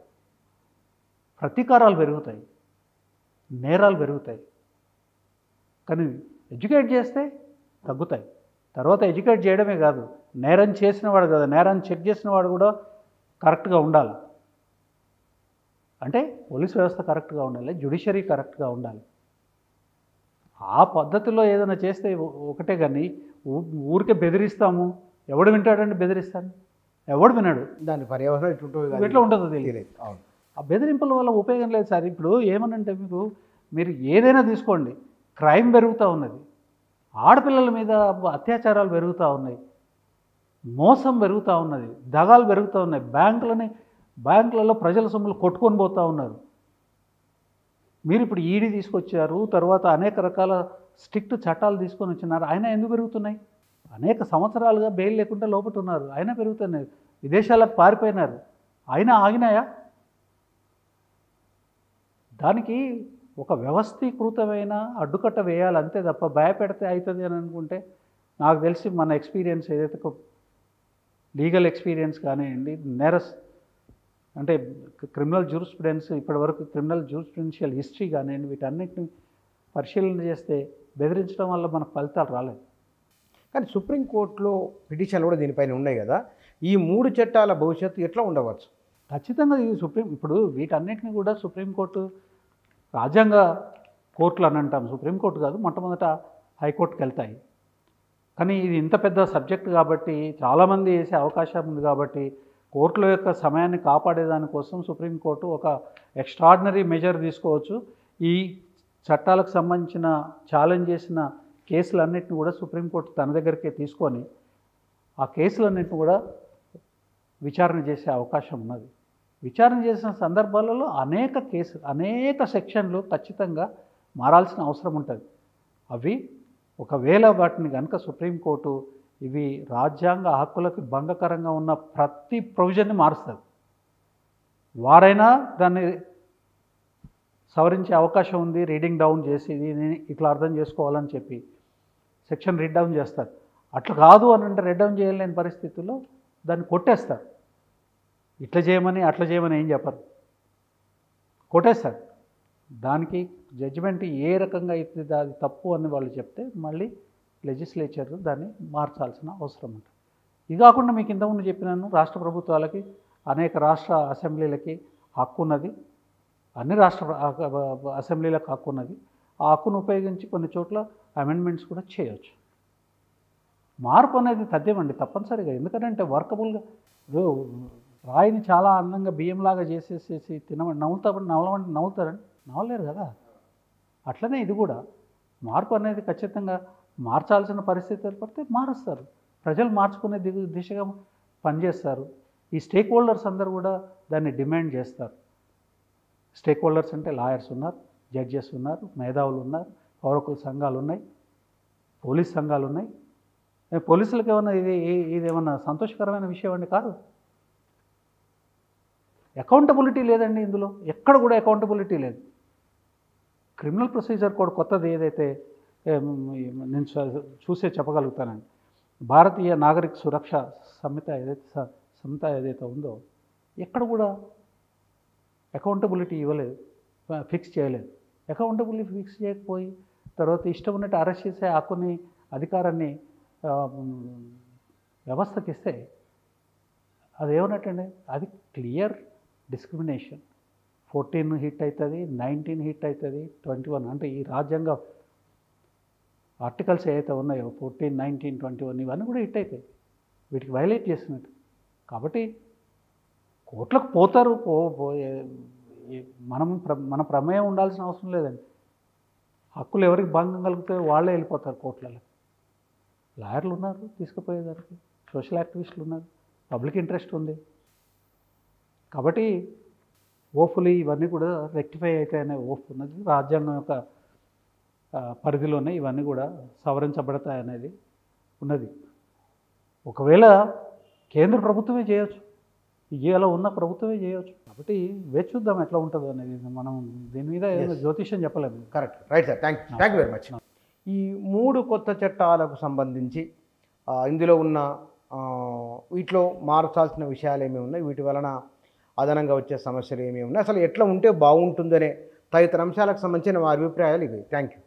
[SPEAKER 2] ప్రతీకారాలు పెరుగుతాయి, నేరాలు పెరుగుతాయి. కానీ ఎడ్యుకేట్ చేస్తే తగ్గుతాయి. తర్వాత ఎడ్యుకేట్ చేయడమే కాదు, నేరం చేసినవాడు కదా, నేరాన్ని చెక్ చేసినవాడు కూడా కరెక్ట్గా ఉండాలి. అంటే పోలీస్ వ్యవస్థ కరెక్ట్గా ఉండాలి, జ్యుడిషియరీ కరెక్ట్గా ఉండాలి. ఆ పద్ధతిలో ఏదైనా చేస్తే ఒకటే, కానీ ఊరికే బెదిరిస్తాము, ఎవడు వింటాడండి? బెదిరిస్తాను, ఎవడు వినడు.
[SPEAKER 1] దాని పర్యావరణం
[SPEAKER 2] ఎట్లా ఉంటుందో తెలియదు.
[SPEAKER 1] అవును,
[SPEAKER 2] ఆ బెదిరింపుల వల్ల ఉపయోగం లేదు సార్. ఇప్పుడు ఏమనంటే మీరు ఏదైనా తీసుకోండి, క్రైమ్ పెరుగుతూ ఉన్నది, ఆడపిల్లల మీద అత్యాచారాలు పెరుగుతూ ఉన్నాయి, మోసం పెరుగుతూ ఉన్నది, దగాలు పెరుగుతూ ఉన్నాయి, బ్యాంకులలో ప్రజల సొమ్ములు కొట్టుకొని పోతూ ఉన్నారు. మీరు ఇప్పుడు ఈడీ తీసుకొచ్చారు, తర్వాత అనేక రకాల స్ట్రిక్ట్ చట్టాలు తీసుకొని వచ్చినారు, అయినా ఎందుకు పెరుగుతున్నాయి? అనేక సంవత్సరాలుగా బెయిల్ లేకుండా లోపల ఉన్నారు, అయినా పెరుగుతున్నాయి. విదేశాలకు పారిపోయినారు, అయినా ఆగినాయా? దానికి ఒక వ్యవస్థీకృతమైన అడ్డుకట్ట వేయాలి అంతే తప్ప భయపెడితే అవుతుంది అని అనుకుంటే నాకు తెలిసి మన ఎక్స్పీరియన్స్ ఏదైతే లీగల్ ఎక్స్పీరియన్స్ కానివ్వండి, అంటే క్రిమినల్ జూరిస్ప్రుడెన్స్ ఇప్పటివరకు క్రిమినల్ జూరిస్ప్రుడెన్షియల్ హిస్టరీ కానివ్వండి, వీటన్నిటిని పరిశీలన చేస్తే బెదిరించడం వల్ల మనకు ఫలితాలు రాలేదు.
[SPEAKER 1] కానీ సుప్రీంకోర్టులో పిటిషన్లు కూడా దీనిపైన ఉన్నాయి కదా, ఈ 3 చట్టాల భవిష్యత్తు ఎట్లా ఉండవచ్చు?
[SPEAKER 2] ఖచ్చితంగా ఇది ఇప్పుడు వీటన్నిటిని కూడా సుప్రీంకోర్టు రాజ్యాంగ కోర్టులు అని అంటాం, సుప్రీంకోర్టు కాదు, మొట్టమొదట హైకోర్టుకి వెళ్తాయి. కానీ ఇది ఇంత పెద్ద సబ్జెక్ట్ కాబట్టి చాలామంది వేసే అవకాశం ఉంది కాబట్టి కోర్టుల యొక్క సమయాన్ని కాపాడేదానికోసం సుప్రీంకోర్టు ఒక ఎక్స్ట్రాడినరీ మెజర్ తీసుకోవచ్చు. ఈ చట్టాలకు సంబంధించిన ఛాలెంజ్ చేసిన కేసులన్నింటిని కూడా సుప్రీంకోర్టు తన దగ్గరికే తీసుకొని ఆ కేసులన్నింటిని కూడా విచారణ చేసే అవకాశం ఉన్నది. విచారణ చేసిన సందర్భాలలో అనేక సెక్షన్లు ఖచ్చితంగా మారాల్సిన అవసరం ఉంటుంది. అవి ఒకవేళ వాటిని కనుక సుప్రీంకోర్టు ఇవి రాజ్యాంగ హక్కులకు భంగకరంగా ఉన్న ప్రతి ప్రొవిజన్ని మారుస్తుంది. వారైనా దాన్ని సవరించే అవకాశం ఉంది. రీడింగ్ డౌన్ చేసి దీన్ని ఇట్లా అర్థం చేసుకోవాలని చెప్పి సెక్షన్ రీడ్ డౌన్ చేస్తారు. అట్లా కాదు అని అంటే రీడ్ డౌన్ చేయలేని పరిస్థితుల్లో దాన్ని కొట్టేస్తారు. ఇట్లా చేయమని అట్లా చేయమని ఏం చెప్పరు, కొట్టేస్తారు. దానికి జడ్జిమెంట్ ఏ రకంగా అయితే అది తప్పు అని వాళ్ళు చెప్తే మళ్ళీ లెజిస్లేచర్ దాన్ని మార్చాల్సిన అవసరం ఉంటుంది. ఇది కాకుండా మీకు ఇంతకుముందు చెప్పినాను, రాష్ట్ర ప్రభుత్వాలకి అనేక రాష్ట్ర అసెంబ్లీలకి హక్కు ఉన్నది, అన్ని రాష్ట్ర అసెంబ్లీలకు హక్కు ఉన్నది. ఆ హక్కును ఉపయోగించి కొన్ని చోట్ల అమెండ్మెంట్స్ కూడా చేయవచ్చు. మార్పు అనేది తథ్యమండి తప్పనిసరిగా. ఎందుకంటే వర్కబుల్గా రాయిని చాలా అందంగా బియ్యంలాగా చేసేసేసి నవ్వుతారండి, నవ్వలేరు కదా. అట్లనే ఇది కూడా మార్పు అనేది ఖచ్చితంగా మార్చాల్సిన పరిస్థితి ఏర్పడితే మారుస్తారు. ప్రజలు మార్చుకునే దిశగా పనిచేస్తారు. ఈ స్టేక్ హోల్డర్స్ అందరూ కూడా దాన్ని డిమాండ్ చేస్తారు. స్టేక్ హోల్డర్స్ అంటే లాయర్స్ ఉన్నారు, జడ్జెస్ ఉన్నారు, మేధావులు ఉన్నారు, పౌరకుల సంఘాలు ఉన్నాయి, పోలీస్ సంఘాలు ఉన్నాయి. పోలీసులకు ఏమన్నా ఇదేమన్నా సంతోషకరమైన విషయం అండి? కాదు. అకౌంటబిలిటీ లేదండి ఇందులో, ఎక్కడ కూడా అకౌంటబిలిటీ లేదు. క్రిమినల్ ప్రొసీజర్ కోడ్ కొత్తది ఏదైతే నేను చెప్పగలుగుతానండి, భారతీయ నాగరిక సురక్ష సంహిత ఏదైతే ఉందో ఎక్కడ కూడా అకౌంటబిలిటీ ఇవ్వలేదు, ఫిక్స్ చేయలేదు. అకౌంటబిలిటీ ఫిక్స్ చేయకపోయి తర్వాత ఇష్టం ఉన్నట్టు అరెస్ట్ చేసే హక్కుని అధికారాన్ని వ్యవస్థకి ఇస్తే అదేమన్నట్టండి, అది క్లియర్ డిస్క్రిమినేషన్. 14 హిట్ అవుతుంది, 19 హిట్ అవుతుంది, 21 అంటే ఈ రాజ్యాంగ ఆర్టికల్స్ ఏవైతే ఉన్నాయో 14, 19, 21 ఇవన్నీ కూడా హిట్ అవుతాయి వీటికి వైలేట్ చేసినట్టు. కాబట్టి కోర్టులకు పోతారు. మన ప్రమేయం ఉండాల్సిన అవసరం లేదండి. హక్కులు ఎవరికి భంగం కలుగుతాయో వాళ్ళే వెళ్ళిపోతారు కోర్టులలో. లాయర్లు ఉన్నారు తీసుకుపోయేదానికి, సోషల్ యాక్టివిస్టులు ఉన్నారు, పబ్లిక్ ఇంట్రెస్ట్ ఉంది. కాబట్టి ఓఫులీ ఇవన్నీ కూడా రెక్టిఫై అవుతాయనే ఓఫ్ ఉన్నది. రాజ్యాంగం యొక్క పరిధిలోనే ఇవన్నీ కూడా సవరించబడతాయనేది ఉన్నది. ఒకవేళ కేంద్ర ప్రభుత్వమే చేయవచ్చు, ఇవాళ ఉన్న ప్రభుత్వమే చేయవచ్చు. కాబట్టి వేచి చూద్దాం ఎట్లా ఉంటుందో అనేది. మనం దీని మీద జ్యోతిష్యం చెప్పలేము.
[SPEAKER 1] Correct, right sir, thank you very much. ఈ 3 కొత్త చట్టాలకు సంబంధించి ఇందులో ఉన్న వీటిలో మార్చాల్సిన విషయాలు ఏమేమి ఉన్నాయి, వీటి వలన అదనంగా వచ్చే సమస్యలు ఏమేమి ఉన్నాయి, అసలు ఎట్లా ఉంటే బాగుంటుందనే తదితర అంశాలకు సంబంధించిన మా అభిప్రాయాలు ఇవి. Thank you.